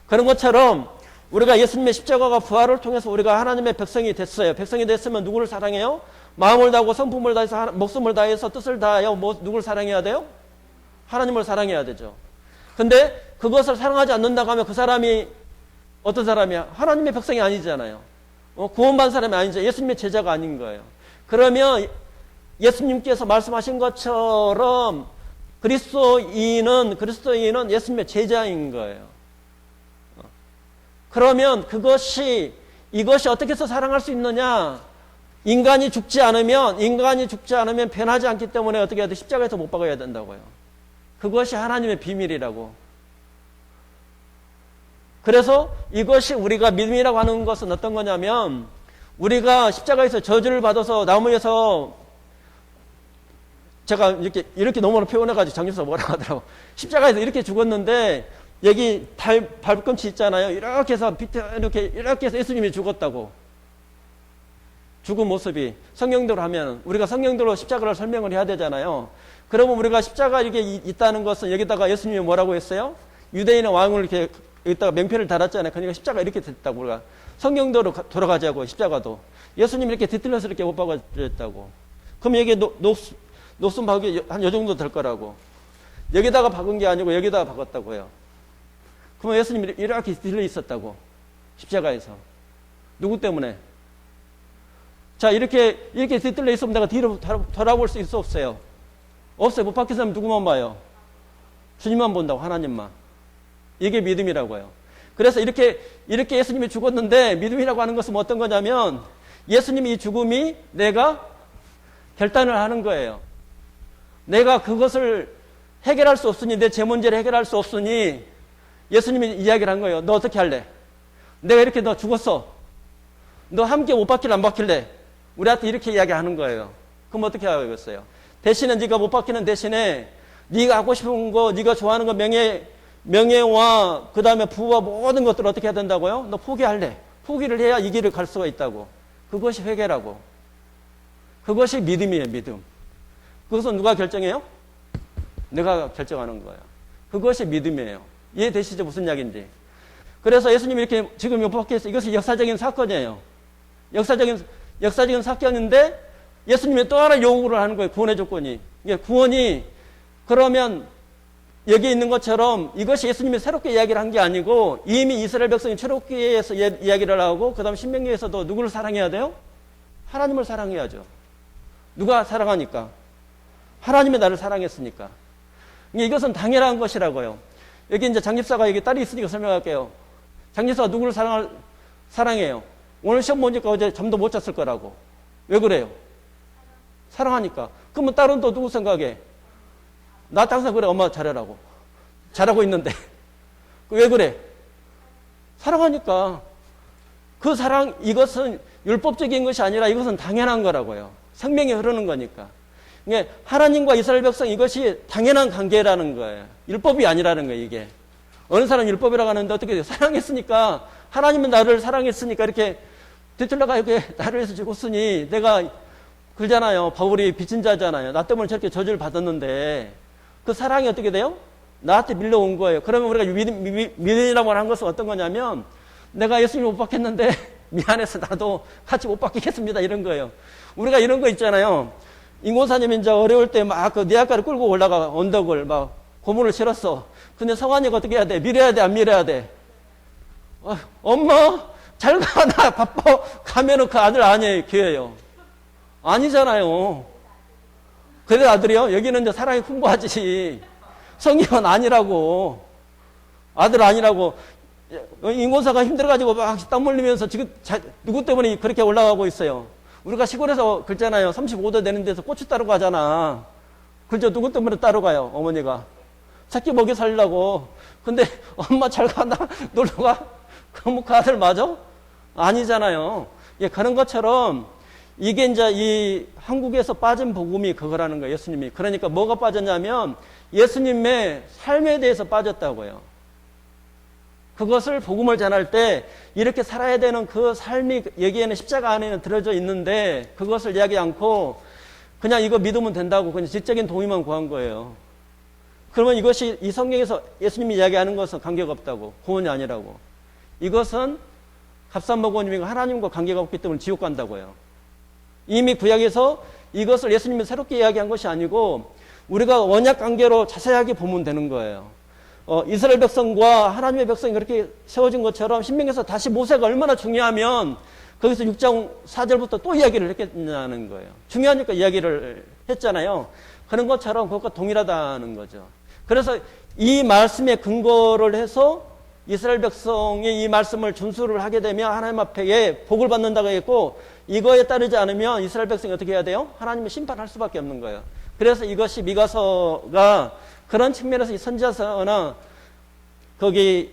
그런 것처럼 우리가 예수님의 십자가가 부활을 통해서 우리가 하나님의 백성이 됐어요. 백성이 됐으면 누구를 사랑해요? 마음을 다하고 성품을 다해서 목숨을 다해서 뜻을 다하여 누구를 사랑해야 돼요? 하나님을 사랑해야 되죠. 근데 그것을 사랑하지 않는다고 하면 그 사람이 어떤 사람이야? 하나님의 백성이 아니잖아요. 구원받은 사람이 아니죠. 예수님의 제자가 아닌 거예요. 그러면 예수님께서 말씀하신 것처럼 그리스도인은 예수님의 제자인 거예요. 그러면 이것이 어떻게 해서 사랑할 수 있느냐? 인간이 죽지 않으면 변하지 않기 때문에 어떻게 해야 돼? 십자가에서 못 박아야 된다고요. 그것이 하나님의 비밀이라고. 그래서 이것이 우리가 믿음이라고 하는 것은 어떤 거냐면 우리가 십자가에서 저주를 받아서 나무에서 제가 이렇게 너무나 표현해가지고 장교사 뭐라고 하더라고. 십자가에서 이렇게 죽었는데 여기 발꿈치 있잖아요. 이렇게 해서 이렇게 해서 예수님이 죽었다고. 죽은 모습이 성경대로 하면 우리가 성경대로 십자가를 설명을 해야 되잖아요. 그러면 우리가 십자가 이렇게 있다는 것은 여기다가 예수님이 뭐라고 했어요? 유대인의 왕을 이렇게 여기다가 명패를 달았잖아요. 그러니까 십자가 이렇게 됐다고. 우리가 성경대로 돌아가자고. 십자가도 예수님이 이렇게 뒤틀려서 이렇게 못 박아졌다고. 그럼 여기 녹슨 박이 한 요 정도 될 거라고. 여기다가 박은 게 아니고 여기다가 박았다고요. 그러면 예수님이 이렇게 뒤틀려 있었다고. 십자가에서. 누구 때문에? 자, 이렇게 뒤틀려 있으면 내가 뒤로 돌아볼 수 있어 없어요? 없어요. 못 박힌 사람 누구만 봐요? 주님만 본다고, 하나님만. 이게 믿음이라고요. 그래서 이렇게 예수님이 죽었는데 믿음이라고 하는 것은 어떤 거냐면 예수님이 이 죽음이 내가 결단을 하는 거예요. 내가 그것을 해결할 수 없으니, 내 제 문제를 해결할 수 없으니 예수님이 이야기를 한 거예요. 너 어떻게 할래? 내가 이렇게 너 죽었어. 너 함께 못 박힐래 안 박힐래? 우리한테 이렇게 이야기하는 거예요. 그럼 어떻게 하겠어요? 대신에 네가 못 박히는 대신에 네가 하고 싶은 거, 네가 좋아하는 거, 명예와 그 다음에 부와 모든 것들을 어떻게 해야 된다고요? 너 포기할래. 포기를 해야 이 길을 갈 수가 있다고. 그것이 회개라고. 그것이 믿음이에요. 믿음. 그것은 누가 결정해요? 내가 결정하는 거예요. 그것이 믿음이에요. 이해되시죠? 무슨 이야기인지. 그래서 예수님이 이렇게 지금 못 박혀서 이것이 역사적인 사건이에요. 역사적인 사건인데 예수님이 또 하나 요구를 하는 거예요. 구원의 조건이. 이게 구원이 그러면 여기 있는 것처럼 이것이 예수님이 새롭게 이야기를 한 게 아니고 이미 이스라엘 백성이 출애굽기에서 이야기를 하고 그 다음 신명기에서도 누구를 사랑해야 돼요? 하나님을 사랑해야죠. 누가 사랑하니까? 하나님이 나를 사랑했으니까. 이것은 당연한 것이라고요. 여기 이제 장집사가 여기 딸이 있으니까 설명할게요. 장집사가 누구를 사랑해요? 오늘 시험 보니까 어제 잠도 못 잤을 거라고. 왜 그래요? 사랑하니까. 그러면 딸은 또 누구 생각해? 나 항상 그래. 엄마 잘하라고. 잘하고 있는데. 왜 그래? 사랑하니까. 그 사랑, 이것은 율법적인 것이 아니라 이것은 당연한 거라고요. 생명이 흐르는 거니까. 이게 하나님과 이스라엘 백성 이것이 당연한 관계라는 거예요. 율법이 아니라는 거예요, 이게. 어느 사람 율법이라고 하는데 어떻게 돼요? 사랑했으니까, 하나님은 나를 사랑했으니까 이렇게 뒤틀려가 이렇게 나를 위해서 죽었으니 내가 그러잖아요. 바울이 빚진 자잖아요. 나 때문에 저렇게 저주를 받았는데 그 사랑이 어떻게 돼요? 나한테 밀려온 거예요. 그러면 우리가 믿음이라고 하는 것은 어떤 거냐면 내가 예수님 못 받겠는데 미안해서 나도 같이 못 받겠습니다. 이런 거예요. 우리가 이런 거 있잖아요. 인공사님이 이제 어려울 때 막 그 니아가를 끌고 올라가 언덕을 막 고문을 치렀어. 근데 성환이가 어떻게 해야 돼? 밀어야 돼? 안 밀어야 돼? 엄마 잘 가. 나 바빠. 가면은 그 아들 아니에요. 교회예요. 아니잖아요. 그래 아들이요? 여기는 이제 사랑이 풍부하지. 성경은 아니라고. 아들 아니라고. 인공사가 힘들어가지고 막 땀 흘리면서 지금 누구 때문에 그렇게 올라가고 있어요. 우리가 시골에서 그랬잖아요. 35도 되는 데서 고추 따러 가잖아. 그죠? 누구 때문에 따러 가요? 어머니가. 새끼 먹여 살려고. 근데 엄마 잘 가나? 놀러 가? 그럼 그 아들 맞아? 아니잖아요. 예, 그런 것처럼 이게 이제 이 한국에서 빠진 복음이 그거라는 거예요. 예수님이. 그러니까 뭐가 빠졌냐면 예수님의 삶에 대해서 빠졌다고요. 그것을 복음을 전할 때 이렇게 살아야 되는 그 삶이 여기에는 십자가 안에는 들어져 있는데 그것을 이야기 않고 그냥 이거 믿으면 된다고 그냥 지적인 동의만 구한 거예요. 그러면 이것이 이 성경에서 예수님이 이야기하는 것은 관계가 없다고. 구원이 아니라고. 이것은 값산먹어님이고 하나님과 관계가 없기 때문에 지옥 간다고요. 이미 구약에서 이것을 예수님이 새롭게 이야기한 것이 아니고 우리가 원약 관계로 자세하게 보면 되는 거예요. 이스라엘 백성과 하나님의 백성이 그렇게 세워진 것처럼 신명기에서 다시 모세가 얼마나 중요하면 거기서 6장 4절부터 또 이야기를 했겠냐는 거예요. 중요하니까 이야기를 했잖아요. 그런 것처럼 그것과 동일하다는 거죠. 그래서 이 말씀에 근거를 해서 이스라엘 백성이 이 말씀을 준수를 하게 되면 하나님 앞에 복을 받는다고 했고 이거에 따르지 않으면 이스라엘 백성이 어떻게 해야 돼요? 하나님을 심판할 수밖에 없는 거예요. 그래서 이것이 미가서가 그런 측면에서 이 선지자서나 거기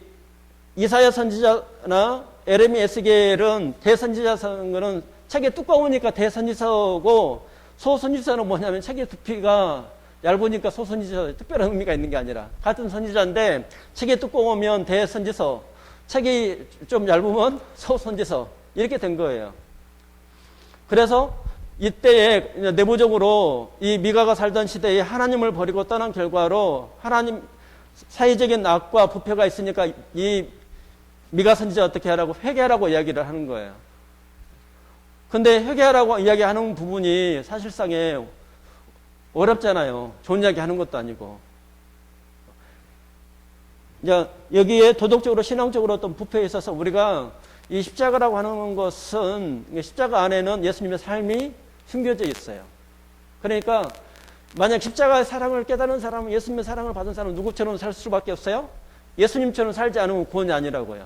이사야 선지자나 에레미 에스겔은 대선지자서는 책이 두꺼우니까 대선지서고 소선지서는 뭐냐면 책의 두피가 얇으니까 소선지서 특별한 의미가 있는 게 아니라 같은 선지자인데 책이 두꺼우면 대선지서 책이 좀 얇으면 소선지서 이렇게 된 거예요. 그래서 이때에 내부적으로 이 미가가 살던 시대에 하나님을 버리고 떠난 결과로 하나님 사회적인 악과 부패가 있으니까 이 미가 선지자 어떻게 하라고 회개하라고 이야기를 하는 거예요. 근데 회개하라고 이야기하는 부분이 사실상에 어렵잖아요. 좋은 이야기 하는 것도 아니고. 이제 여기에 도덕적으로 신앙적으로 어떤 부패에 있어서 우리가 이 십자가라고 하는 것은 십자가 안에는 예수님의 삶이 숨겨져 있어요. 그러니까 만약 십자가의 사랑을 깨달은 사람은, 예수님의 사랑을 받은 사람은 누구처럼 살 수밖에 없어요? 예수님처럼 살지 않으면 구원이 아니라고요.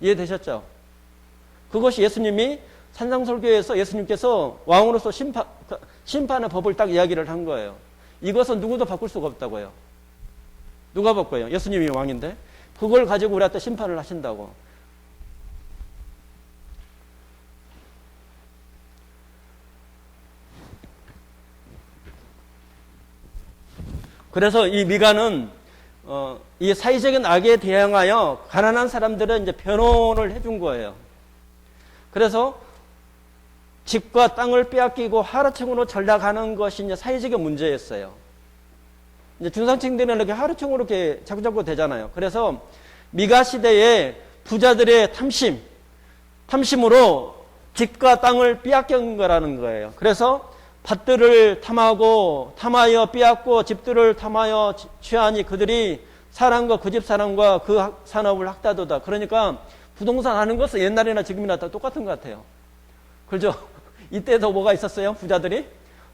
이해되셨죠? 그것이 예수님이 산상설교에서 예수님께서 왕으로서 심판의 법을 딱 이야기를 한 거예요. 이것은 누구도 바꿀 수가 없다고요. 누가 바꿔요? 예수님이 왕인데. 그걸 가지고 우리한테 심판을 하신다고. 그래서 이 미가는 이 사회적인 악에 대항하여 가난한 사람들은 이제 변호를 해준 거예요. 그래서 집과 땅을 빼앗기고 하루층으로 전락하는 것이 이제 사회적인 문제였어요. 이제 중산층들은 이렇게 하루층으로 이렇게 자꾸자꾸 되잖아요. 그래서 미가 시대에 부자들의 탐심으로 집과 땅을 빼앗긴 거라는 거예요. 그래서 밭들을 탐하여 빼앗고 집들을 탐하여 취하니 그들이 사람과 그 집 사람과 그 산업을 학다도다. 그러니까 부동산 하는 것은 옛날이나 지금이나 다 똑같은 것 같아요. 그렇죠? 이때도 뭐가 있었어요? 부자들이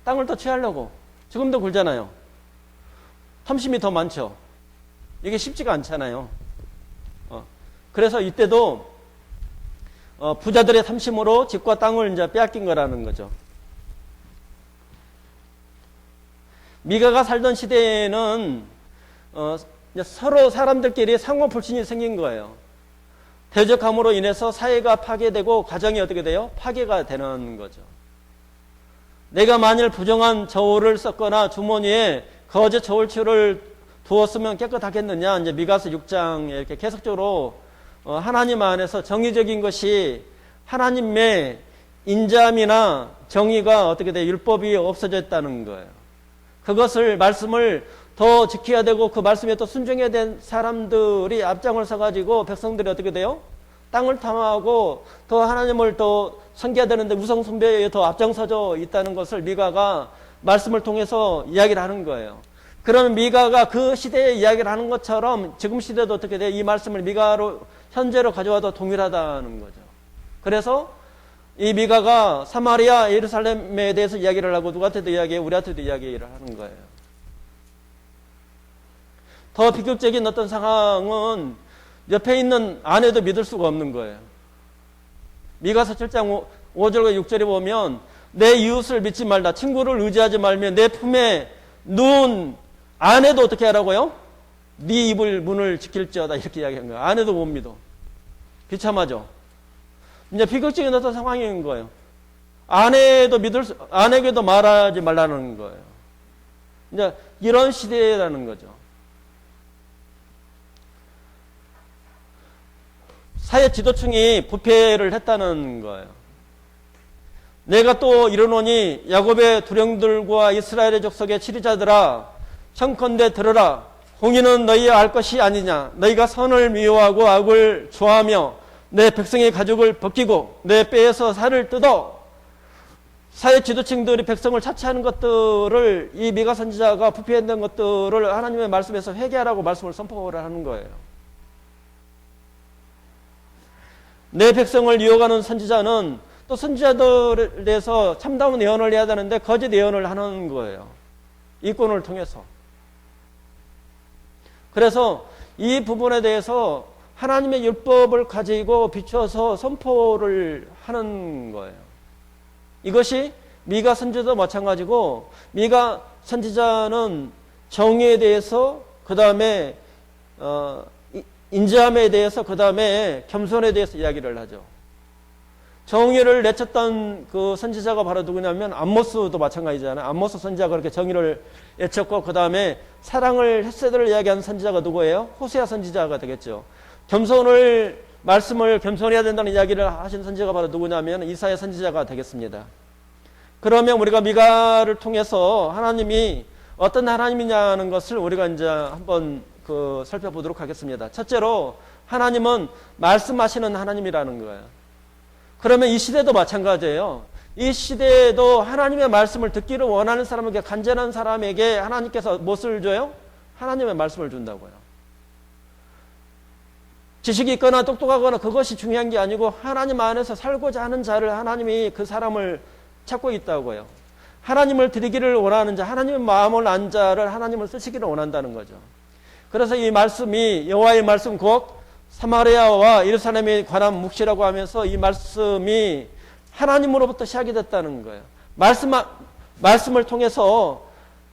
땅을 더 취하려고. 지금도 그러잖아요. 탐심이 더 많죠. 이게 쉽지가 않잖아요. 그래서 이때도 부자들의 탐심으로 집과 땅을 이제 빼앗긴 거라는 거죠. 미가가 살던 시대에는 서로 사람들끼리 상호불신이 생긴 거예요. 대적함으로 인해서 사회가 파괴되고 가정이 어떻게 돼요? 파괴가 되는 거죠. 내가 만일 부정한 저울을 썼거나 주머니에 거짓 저울추를 두었으면 깨끗하겠느냐. 이제 미가서 6장에 이렇게 계속적으로 하나님 안에서 정의적인 것이 하나님의 인자함이나 정의가 어떻게 돼? 율법이 없어졌다는 거예요. 그것을 말씀을 더 지켜야 되고 그 말씀에 또 순종해야 된 사람들이 앞장을 서가지고 백성들이 어떻게 돼요? 땅을 탐하고 더 하나님을 더 섬겨야 되는데 우상 숭배에 더 앞장서져 있다는 것을 미가가 말씀을 통해서 이야기를 하는 거예요. 그러면 미가가 그 시대에 이야기를 하는 것처럼 지금 시대도 어떻게 돼요? 이 말씀을 미가로 현재로 가져와도 동일하다는 거죠. 그래서 이 미가가 사마리아 예루살렘에 대해서 이야기를 하고 누구한테도 이야기해요? 우리한테도 이야기를 하는 거예요. 더 비극적인 어떤 상황은 옆에 있는 아내도 믿을 수가 없는 거예요. 미가서 7장 5절과 6절에 보면 내 이웃을 믿지 말라. 친구를 의지하지 말며 내 품에 누운 아내도 어떻게 하라고요? 네 입을 문을 지킬지어다. 이렇게 이야기한 거예요. 아내도 못 믿어. 비참하죠. 이제 비극적인 어떤 상황인 거예요. 아내에게도 말하지 말라는 거예요. 이제 이런 시대라는 거죠. 사회 지도층이 부패를 했다는 거예요. 내가 또 이르노니 야곱의 두령들과 이스라엘의 족속의 치리자들아 청컨대 들으라. 공의는 너희의 알 것이 아니냐. 너희가 선을 미워하고 악을 좋아하며 내 백성의 가죽을 벗기고 내 뼈에서 살을 뜯어. 사회 지도층들이 백성을 차치하는 것들을 이 미가 선지자가 부패했던 것들을 하나님의 말씀에서 회개하라고 말씀을 선포를 하는 거예요. 내 백성을 유혹하는 선지자는 또 선지자들에 대해서 참다운 예언을 해야 되는데 거짓 예언을 하는 거예요. 이권을 통해서. 그래서 이 부분에 대해서 하나님의 율법을 가지고 비춰서 선포를 하는 거예요. 이것이 미가 선지자도 마찬가지고 미가 선지자는 정의에 대해서 그 다음에 인자함에 대해서 그 다음에 겸손에 대해서 이야기를 하죠. 정의를 내쳤던 그 선지자가 바로 누구냐면 암모스도 마찬가지잖아요. 암모스 선지자가 그렇게 정의를 외쳤고 그 다음에 사랑을 헷세드를 이야기하는 선지자가 누구예요? 호세아 선지자가 되겠죠. 말씀을 겸손해야 된다는 이야기를 하신 선지자가 바로 누구냐면 이사야 선지자가 되겠습니다. 그러면 우리가 미가를 통해서 하나님이 어떤 하나님이냐는 것을 우리가 이제 한번 살펴보도록 하겠습니다. 첫째로 하나님은 말씀하시는 하나님이라는 거예요. 그러면 이 시대도 마찬가지예요. 이 시대에도 하나님의 말씀을 듣기를 원하는 사람에게, 간절한 사람에게 하나님께서 무엇을 줘요? 하나님의 말씀을 준다고요. 지식이 있거나 똑똑하거나 그것이 중요한 게 아니고 하나님 안에서 살고자 하는 자를 하나님이 그 사람을 찾고 있다고요. 하나님을 드리기를 원하는 자, 하나님의 마음을 안 자를 하나님을 쓰시기를 원한다는 거죠. 그래서 이 말씀이 여호와의 말씀 곧 사마리아와 예루살렘에 관한 묵시라고 하면서 이 말씀이 하나님으로부터 시작이 됐다는 거예요. 말씀을 통해서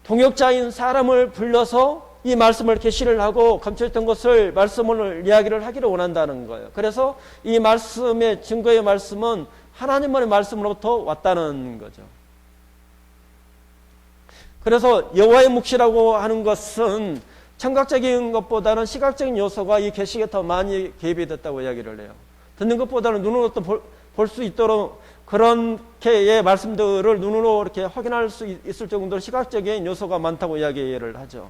동역자인 사람을 불러서 이 말씀을 계시를 하고 감춰있던 것을 말씀을 이야기를 하기를 원한다는 거예요. 그래서 이 말씀의 증거의 말씀은 하나님의 말씀으로부터 왔다는 거죠. 그래서 여호와의 묵시라고 하는 것은 청각적인 것보다는 시각적인 요소가 이 계시에 더 많이 개입이 됐다고 이야기를 해요. 듣는 것보다는 눈으로 또 볼 수 있도록 그렇게의 말씀들을 눈으로 이렇게 확인할 수 있을 정도로 시각적인 요소가 많다고 이야기를 하죠.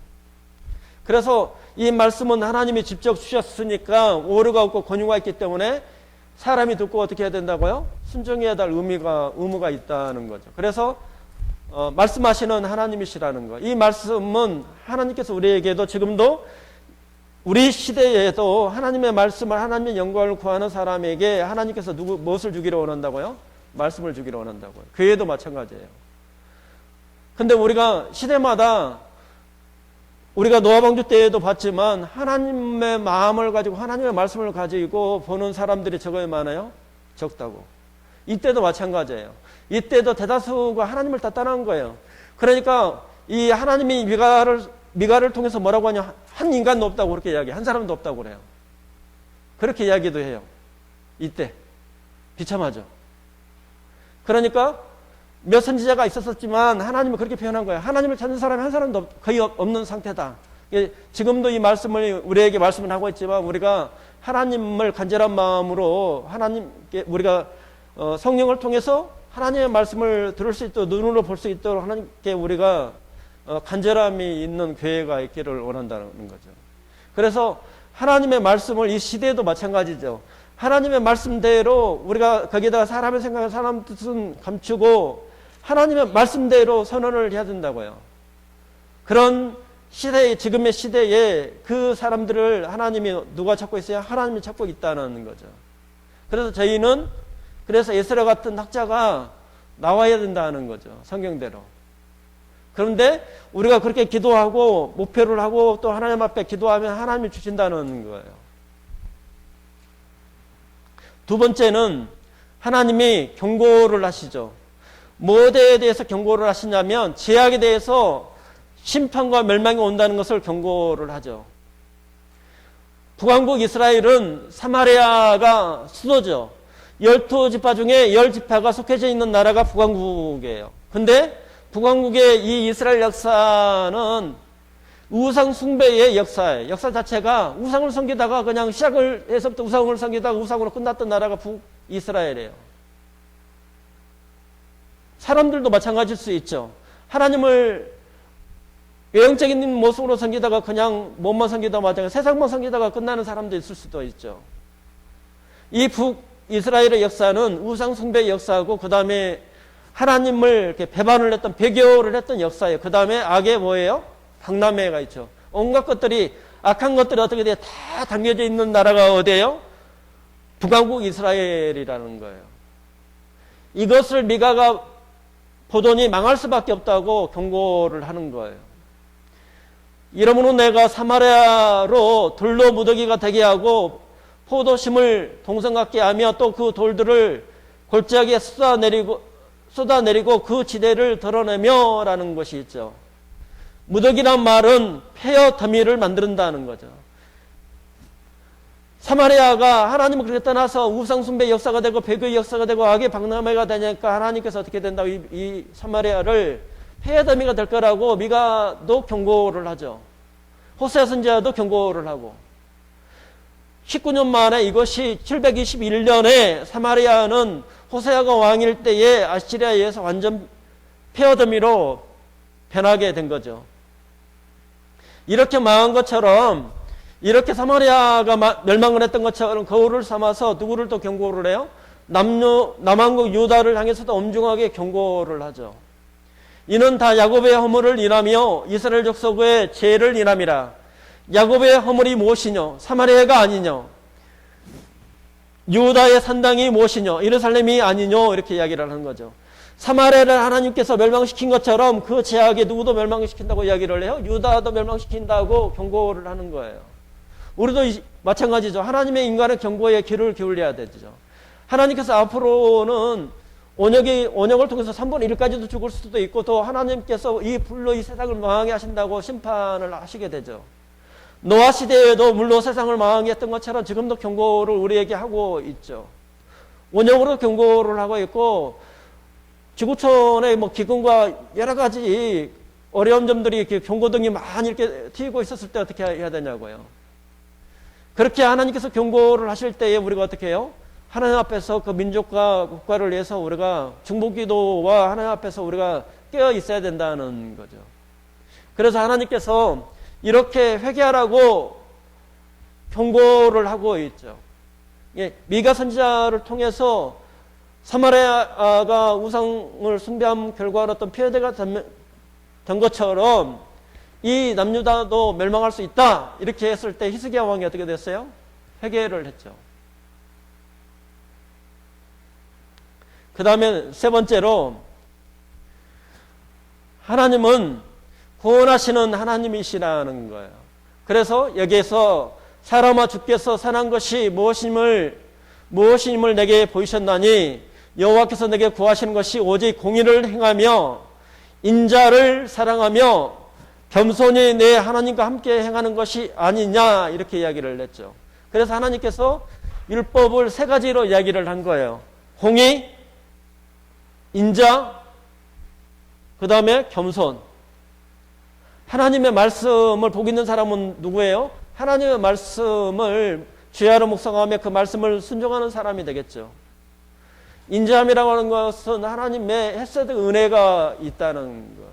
그래서 이 말씀은 하나님이 직접 주셨으니까 오류가 없고 권유가 있기 때문에 사람이 듣고 어떻게 해야 된다고요? 순종해야 될 의무가 있다는 거죠. 그래서 말씀하시는 하나님이시라는 거. 이 말씀은 하나님께서 우리에게도 지금도 우리 시대에도 하나님의 말씀을 하나님의 영광을 구하는 사람에게 하나님께서 무엇을 주기를 원한다고요? 말씀을 주기를 원한다고요. 교회도 마찬가지예요. 근데 우리가 시대마다 우리가 노아방주 때에도 봤지만 하나님의 마음을 가지고 하나님의 말씀을 가지고 보는 사람들이 적어야 많아요? 적다고. 이때도 마찬가지예요. 이때도 대다수가 하나님을 다 떠난 거예요. 그러니까 이 하나님이 미가를 통해서 뭐라고 하냐? 한 인간도 없다고 그렇게 이야기해요. 한 사람도 없다고 그래요. 그렇게 이야기도 해요. 이때. 비참하죠. 그러니까 몇 선지자가 있었지만 하나님은 그렇게 표현한 거예요. 하나님을 찾는 사람이 한 사람도 거의 없는 상태다. 지금도 이 말씀을 우리에게 말씀을 하고 있지만 우리가 하나님을 간절한 마음으로 하나님께 우리가 성령을 통해서 하나님의 말씀을 들을 수 있도록 눈으로 볼 수 있도록 하나님께 우리가 간절함이 있는 교회가 있기를 원한다는 거죠. 그래서 하나님의 말씀을 이 시대에도 마찬가지죠. 하나님의 말씀대로 우리가 거기다가 사람의 생각을 사람 뜻은 감추고 하나님의 말씀대로 선언을 해야 된다고요. 그런 시대에 지금의 시대에 그 사람들을 하나님이 누가 찾고 있어요? 하나님이 찾고 있다는 거죠. 그래서 저희는 그래서 에스라 같은 학자가 나와야 된다는 거죠. 성경대로. 그런데 우리가 그렇게 기도하고 목표를 하고 또 하나님 앞에 기도하면 하나님이 주신다는 거예요. 두 번째는 하나님이 경고를 하시죠. 무엇에 대해서 경고를 하시냐면 죄악에 대해서 심판과 멸망이 온다는 것을 경고를 하죠. 북왕국 이스라엘은 사마리아가 수도죠. 12지파 중에 10지파가 속해져 있는 나라가 북왕국이에요. 근데 북왕국의 이 이스라엘 역사는 우상 숭배의 역사예요. 역사 자체가 우상을 섬기다가 그냥 시작을 해서부터 우상을 섬기다가 우상으로 끝났던 나라가 북이스라엘이에요. 사람들도 마찬가지일 수 있죠. 하나님을 외형적인 모습으로 섬기다가 그냥 몸만 섬기다가 마찬가지, 세상만 섬기다가 끝나는 사람도 있을 수도 있죠. 이 북이스라엘의 역사는 우상 숭배의 역사고 그 다음에 하나님을 이렇게 배반을 했던 배교를 했던 역사예요. 그 다음에 악의 뭐예요? 박람회가 있죠. 온갖 것들이 악한 것들이 어떻게 돼? 다 담겨져 있는 나라가 어디예요? 북왕국 이스라엘이라는 거예요. 이것을 미가가 보더니 망할 수밖에 없다고 경고를 하는 거예요. 이러므로 내가 사마리아로 돌로 무더기가 되게 하고 포도심을 동성 같게 하며 또 그 돌들을 골짜기에 쏟아내리고 그 지대를 드러내며 라는 것이 있죠. 무더기란 말은 폐허 더미를 만든다는 거죠. 사마리아가 하나님을 그렇게 떠나서 우상숭배 역사가 되고 배교의 역사가 되고 악의 박람회가 되니까 하나님께서 어떻게 된다고 이 사마리아를 폐허 더미가 될 거라고 미가도 경고를 하죠. 호세아 선지자도 경고를 하고 19년 만에 이것이 721년에 사마리아는 호세아가 왕일 때에 아시리아에 의해서 완전 폐허 더미로 변하게 된 거죠. 이렇게 망한 것처럼 이렇게 사마리아가 멸망을 했던 것처럼 거울을 삼아서 누구를 또 경고를 해요? 남왕국 유다를 향해서도 엄중하게 경고를 하죠. 이는 다 야곱의 허물을 인하며 이스라엘 족속의 죄를 인함이라. 야곱의 허물이 무엇이뇨? 사마리아가 아니뇨? 유다의 산당이 무엇이뇨? 예루살렘이 아니뇨? 이렇게 이야기를 하는 거죠. 사마리아를 하나님께서 멸망시킨 것처럼 그 제약에 누구도 멸망시킨다고 이야기를 해요. 유다도 멸망시킨다고 경고를 하는 거예요. 우리도 마찬가지죠. 하나님의 인간의 경고에 귀를 기울여야 되죠. 하나님께서 앞으로는 언역을 통해서 3분의 1까지도 죽을 수도 있고 또 하나님께서 이 불로 이 세상을 망하게 하신다고 심판을 하시게 되죠. 노아 시대에도 물로 세상을 망하게 했던 것처럼 지금도 경고를 우리에게 하고 있죠. 언역으로 경고를 하고 있고 지구촌의 기근과 여러 가지 어려운 점들이 이렇게 경고등이 많이 이렇게 튀고 있었을 때 어떻게 해야 되냐고요. 그렇게 하나님께서 경고를 하실 때에 우리가 어떻게 해요? 하나님 앞에서 그 민족과 국가를 위해서 우리가 중보기도와 하나님 앞에서 우리가 깨어 있어야 된다는 거죠. 그래서 하나님께서 이렇게 회개하라고 경고를 하고 있죠. 미가 선지자를 통해서 사마리아가 우상을 숭배한 결과로 어떤 피해자가 된 것처럼 이 남유다도 멸망할 수 있다 이렇게 했을 때 히스기야 왕이 어떻게 됐어요? 회개를 했죠. 그 다음에 세 번째로 하나님은 구원하시는 하나님이시라는 거예요. 그래서 여기에서 사람아 주께서 선한 것이 무엇임을 내게 보이셨나니 여호와께서 내게 구하시는 것이 오직 공의를 행하며 인자를 사랑하며 겸손히 내 하나님과 함께 행하는 것이 아니냐 이렇게 이야기를 했죠. 그래서 하나님께서 율법을 세 가지로 이야기를 한 거예요. 공의, 인자, 그 다음에 겸손. 하나님의 말씀을 복 있는 사람은 누구예요? 하나님의 말씀을 주야로 묵상하며 그 말씀을 순종하는 사람이 되겠죠. 인자함이라고 하는 것은 하나님의 헤세드 은혜가 있다는 것.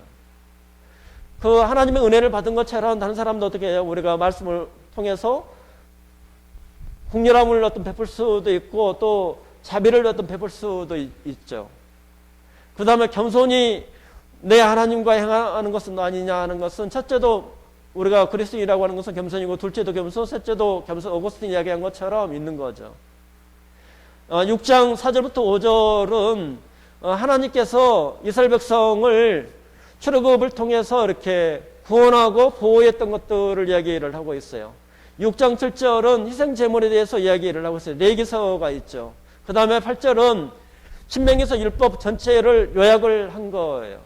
그 하나님의 은혜를 받은 것처럼 다른 사람도 어떻게 해요? 우리가 말씀을 통해서 국률함을 어떤 베풀 수도 있고 또 자비를 어떤 베풀 수도 있죠. 그 다음에 겸손히 내 하나님과 행하는 것은 아니냐 하는 것은 첫째도 우리가 그리스도인이라고 하는 것은 겸손이고 둘째도 겸손, 셋째도 겸손, 오거스틴이 이야기한 것처럼 있는 거죠. 6장 4절부터 5절은 하나님께서 이스라엘 백성을 출애굽을 통해서 이렇게 구원하고 보호했던 것들을 이야기를 하고 있어요. 6장 7절은 희생 제물에 대해서 이야기를 하고 있어요. 레위기서가 있죠. 그 다음에 8절은 신명기서 율법 전체를 요약을 한 거예요.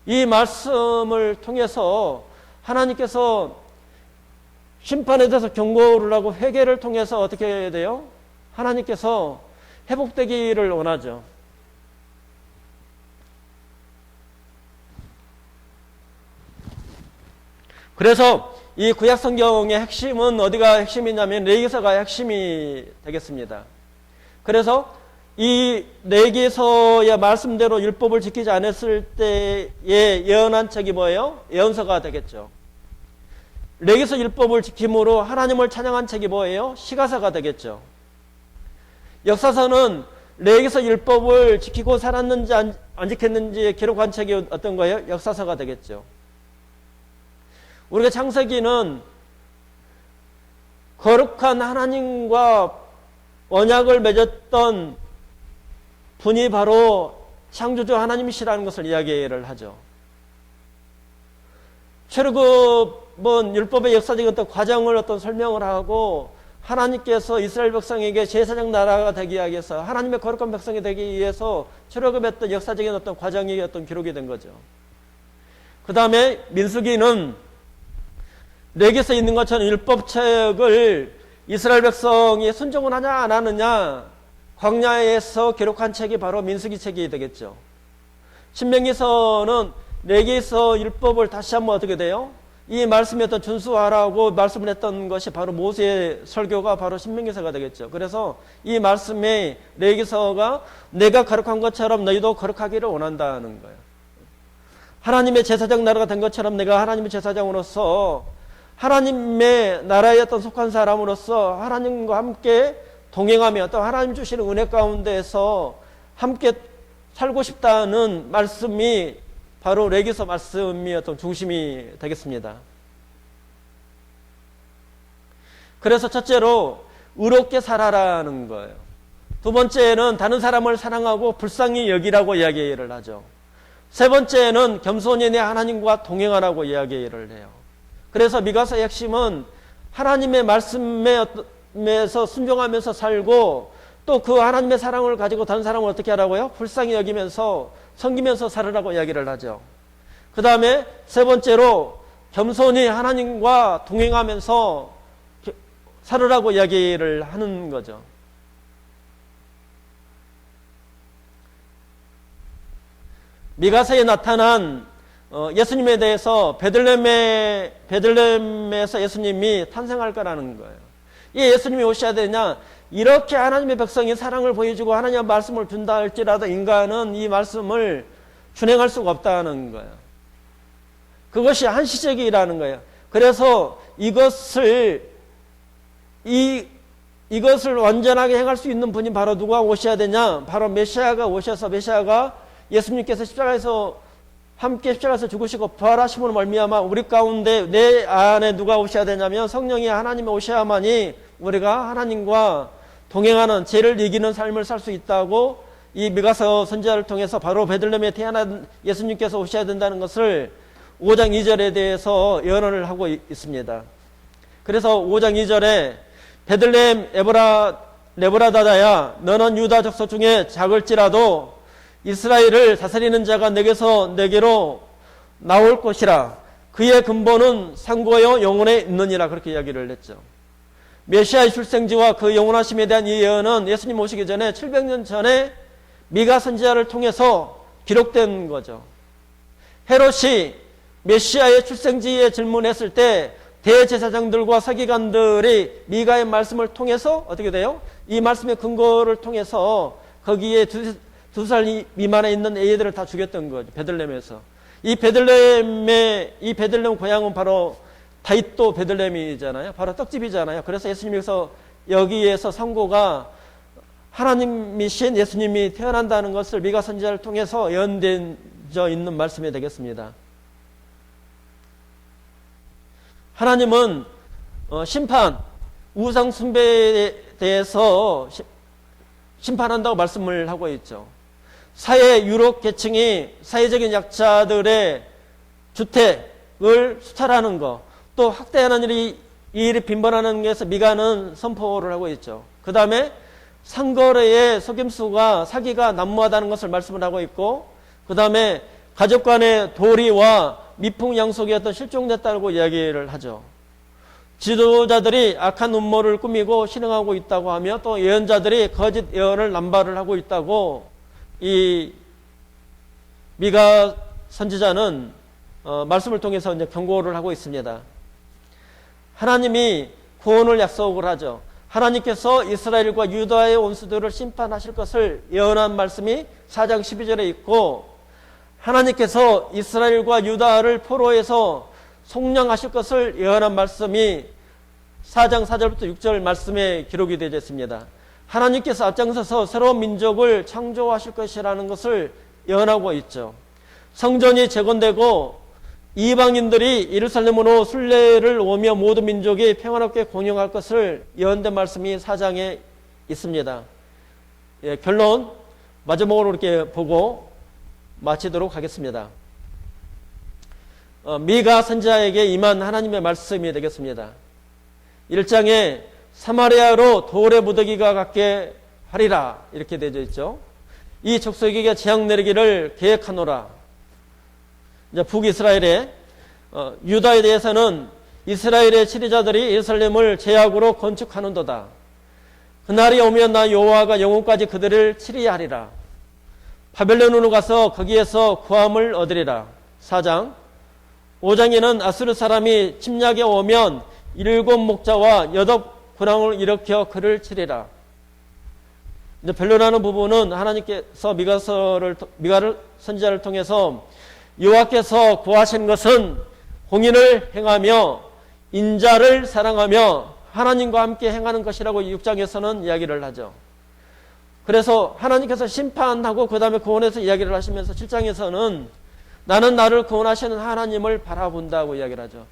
이 말씀을 통해서 하나님께서 심판에 대해서 경고를 하고 회개를 통해서 어떻게 해야 돼요? 하나님께서 회복되기를 원하죠. 그래서 이 구약 성경의 핵심은 어디가 핵심이냐면 레위기서가 핵심이 되겠습니다. 그래서 이 레위기서의 말씀대로 율법을 지키지 않았을 때의 예언한 책이 뭐예요? 예언서가 되겠죠. 레위기서 율법을 지킴으로 하나님을 찬양한 책이 뭐예요? 시가서가 되겠죠. 역사서는 레위기서 율법을 지키고 살았는지 안 지켰는지 기록한 책이 어떤 거예요? 역사서가 되겠죠. 우리가 창세기는 거룩한 하나님과 언약을 맺었던 분이 바로 창조주 하나님이시라는 것을 이야기를 하죠. 출애굽은 율법의 역사적인 어떤 과정을 어떤 설명을 하고 하나님께서 이스라엘 백성에게 제사장 나라가 되기 위해서 하나님의 거룩한 백성이 되기 위해서 출애굽했던 역사적인 어떤 과정이 어떤 기록이 된 거죠. 그 다음에 민수기는 레위기서에 있는 것처럼 율법책을 이스라엘 백성이 순종을 하냐 안 하느냐 광야에서 기록한 책이 바로 민수기 책이 되겠죠. 신명기서는 레위기서 율법을 다시 한번 어떻게 돼요? 이 말씀이 어떤 준수하라고 말씀을 했던 것이 바로 모세의 설교가 바로 신명기서가 되겠죠. 그래서 이 말씀의 레위기서가 내가 거룩한 것처럼 너희도 거룩하기를 원한다는 거예요. 하나님의 제사장 나라가 된 것처럼 내가 하나님의 제사장으로서 하나님의 나라에 어떤 속한 사람으로서 하나님과 함께 동행하며 또 하나님 주시는 은혜 가운데에서 함께 살고 싶다는 말씀이 바로 레위기서 말씀이 어떤 중심이 되겠습니다. 그래서 첫째로 의롭게 살아라는 거예요. 두 번째는 다른 사람을 사랑하고 불쌍히 여기라고 이야기를 하죠. 세 번째는 겸손히 내 하나님과 동행하라고 이야기를 해요. 그래서 미가서의 핵심은 하나님의 말씀에서 순종하면서 살고 또 그 하나님의 사랑을 가지고 다른 사람을 어떻게 하라고요? 불쌍히 여기면서 섬기면서 살으라고 이야기를 하죠. 그 다음에 세 번째로 겸손히 하나님과 동행하면서 살으라고 이야기를 하는 거죠. 미가서에 나타난 예수님에 대해서 베들레헴에서 예수님이 탄생할 거라는 거예요. 이 예수님이 오셔야 되냐? 이렇게 하나님의 백성이 사랑을 보여주고 하나님의 말씀을 준다 할지라도 인간은 이 말씀을 준행할 수가 없다는 거예요. 그것이 한시적이라는 거예요. 그래서 이것을 완전하게 행할 수 있는 분이 바로 누가 오셔야 되냐? 바로 메시아가 오셔서 메시아가 예수님께서 십자가에서 함께 십자가에서 죽으시고 부활하심으로 말미암아 우리 가운데 내 안에 누가 오셔야 되냐면 성령이 하나님이 오셔야만이 우리가 하나님과 동행하는 죄를 이기는 삶을 살 수 있다고 이 미가서 선지자를 통해서 바로 베들레헴에 태어난 예수님께서 오셔야 된다는 것을 5장 2절에 대해서 예언을 하고 있습니다. 그래서 5장 2절에 베들레헴 에브라다야 너는 유다 족속 중에 작을지라도 이스라엘을 다스리는 자가 내게로 나올 것이라. 그의 근본은 상고요 영원에 있느니라. 그렇게 이야기를 했죠. 메시아의 출생지와 그 영원하심에 대한 이 예언은 예수님 오시기 전에 700년 전에 미가 선지자를 통해서 기록된 거죠. 헤롯이 메시아의 출생지에 질문했을 때 대제사장들과 서기관들이 미가의 말씀을 통해서 어떻게 돼요? 이 말씀의 근거를 통해서 거기에 2살 미만에 있는 애들을 다 죽였던 거죠. 베들레헴에서. 이 베들레헴 고향은 바로 다윗도 베들레헴이잖아요. 바로 떡집이잖아요. 그래서 예수님께서 여기에서 선고가 하나님이신 예수님이 태어난다는 것을 미가 선지자를 통해서 예언되어 있는 말씀이 되겠습니다. 하나님은 심판, 우상 숭배에 대해서 심판한다고 말씀을 하고 있죠. 사회 유력 계층이 사회적인 약자들의 주택을 수탈하는 것, 또 학대하는 이 일이 빈번하는 것에서 미가는 선포를 하고 있죠. 그 다음에 상거래의 속임수가 사기가 난무하다는 것을 말씀을 하고 있고, 그 다음에 가족 간의 도리와 미풍양속이 어떤 실종됐다고 이야기를 하죠. 지도자들이 악한 음모를 꾸미고 실행하고 있다고 하며 또 예언자들이 거짓 예언을 남발을 하고 있다고 이 미가 선지자는 말씀을 통해서 이제 경고를 하고 있습니다. 하나님이 구원을 약속을 하죠. 하나님께서 이스라엘과 유다의 원수들을 심판하실 것을 예언한 말씀이 4장 12절에 있고, 하나님께서 이스라엘과 유다를 포로해서 속량하실 것을 예언한 말씀이 4장 4절부터 6절 말씀에 기록이 되어 있습니다. 하나님께서 앞장서서 새로운 민족을 창조하실 것이라는 것을 예언하고 있죠. 성전이 재건되고 이방인들이 예루살렘으로 순례를 오며 모든 민족이 평화롭게 공영할 것을 예언된 말씀이 4장에 있습니다. 예, 결론 마지막으로 이렇게 보고 마치도록 하겠습니다. 미가 선지자에게 임한 하나님의 말씀이 되겠습니다. 1장에 사마리아로 돌의 무더기가 같게 하리라 이렇게 되어 있죠. 이 족속에게 재앙 내리기를 계획하노라. 이제 북이스라엘의 유다에 대해서는 이스라엘의 치리자들이 예루살렘을 제약으로 건축하는도다. 그날이 오면 나 여호와가 영원까지 그들을 치리하리라. 바벨론으로 가서 거기에서 구함을 얻으리라. 4장 5장에는 아수르 사람이 침략에 오면 7 목자와 8 군왕을 일으켜 그를 치리라. 이제 변론하는 부분은 하나님께서 미가를 선지자를 통해서 여호와께서 구하신 것은 공의를 행하며 인자를 사랑하며 하나님과 함께 행하는 것이라고 6장에서는 이야기를 하죠. 그래서 하나님께서 심판하고 그 다음에 구원해서 이야기를 하시면서 7장에서는 나는 나를 구원하시는 하나님을 바라본다고 이야기를 하죠.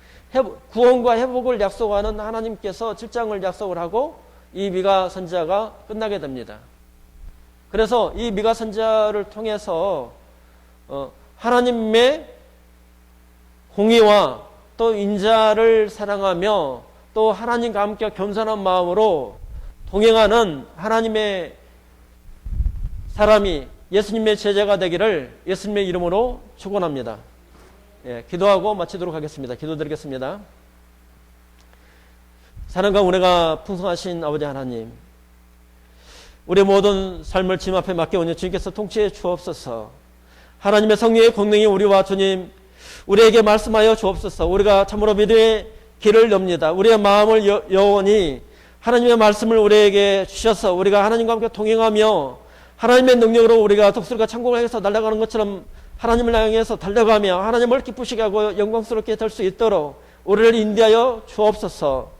구원과 회복을 약속하는 하나님께서 7장을 약속을 하고 이 미가 선지자가 끝나게 됩니다. 그래서 이 미가 선지자를 통해서 하나님의 공의와 또 인자를 사랑하며 또 하나님과 함께 겸손한 마음으로 동행하는 하나님의 사람이 예수님의 제자가 되기를 예수님의 이름으로 축원합니다. 예, 기도하고 마치도록 하겠습니다. 기도드리겠습니다. 사랑과 은혜가 풍성하신 아버지 하나님, 우리 모든 삶을 주님 앞에 맡겨오니 주님께서 통치해 주옵소서. 하나님의 성령의 권능이 우리와 주님 우리에게 말씀하여 주옵소서. 우리가 참으로 믿음의 길을 엽니다. 우리의 마음을 여오니 하나님의 말씀을 우리에게 주셔서 우리가 하나님과 함께 동행하며 하나님의 능력으로 우리가 독수리가 천국을 향해서 날아가는 것처럼 하나님을 향해서 달려가며 하나님을 기쁘시게 하고 영광스럽게 될 수 있도록 우리를 인도하여 주옵소서.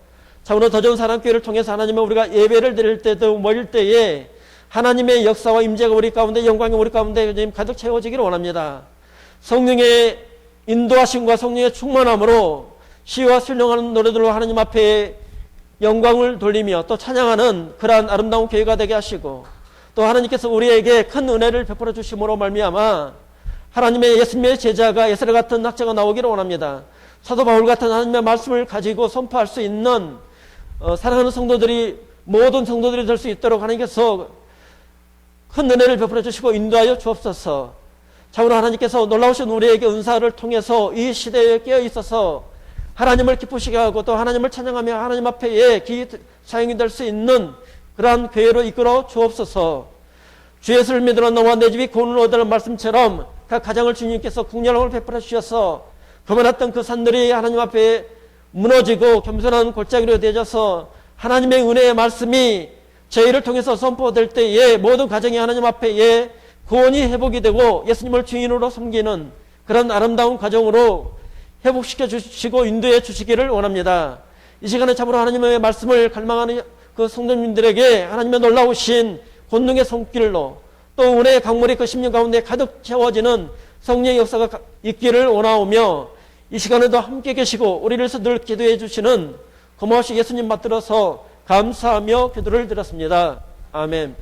참으로 더 좋은 사랑교회를 통해서 하나님은 우리가 예배를 드릴 때도 모일 때에 하나님의 역사와 임재가 우리 가운데, 영광이 우리 가운데 가득 채워지기를 원합니다. 성령의 인도하심과 성령의 충만함으로 시와 순종하는 노래들로 하나님 앞에 영광을 돌리며 또 찬양하는 그러한 아름다운 교회가 되게 하시고, 또 하나님께서 우리에게 큰 은혜를 베풀어 주심으로 말미암아 하나님의 예수님의 제자가 예수를 같은 학자가 나오기를 원합니다. 사도 바울 같은 하나님의 말씀을 가지고 선포할 수 있는 사랑하는 성도들이, 모든 성도들이 될 수 있도록 하나님께서 큰 은혜를 베풀어 주시고 인도하여 주옵소서. 참으로 하나님께서 놀라우신 우리에게 은사를 통해서 이 시대에 깨어 있어서 하나님을 기쁘시게 하고 또 하나님을 찬양하며 하나님 앞에 기 사용이 될 수 있는 그러한 교회로 이끌어 주옵소서. 주 예수를 믿으러 너와 내 집이 구원을 얻으라는 말씀처럼 각 가정을 주님께서 국률함을 베풀어 주셔서 거만했던 그 산들이 하나님 앞에 무너지고 겸손한 골짜기로 되어져서 하나님의 은혜의 말씀이 저희를 통해서 선포될 때에 모든 가정이 하나님 앞에 구원이 회복이 되고 예수님을 주인으로 섬기는 그런 아름다운 가정으로 회복시켜 주시고 인도해 주시기를 원합니다. 이 시간에 참으로 하나님의 말씀을 갈망하는 그 성도님들에게 하나님의 놀라우신 권능의 손길로 또 은혜의 강물이 그 심령 가운데 가득 채워지는 성령의 역사가 있기를 원하오며, 이 시간에도 함께 계시고 우리를 위해서 늘 기도해 주시는 고마우신 예수님 받들어서 감사하며 기도를 드렸습니다. 아멘.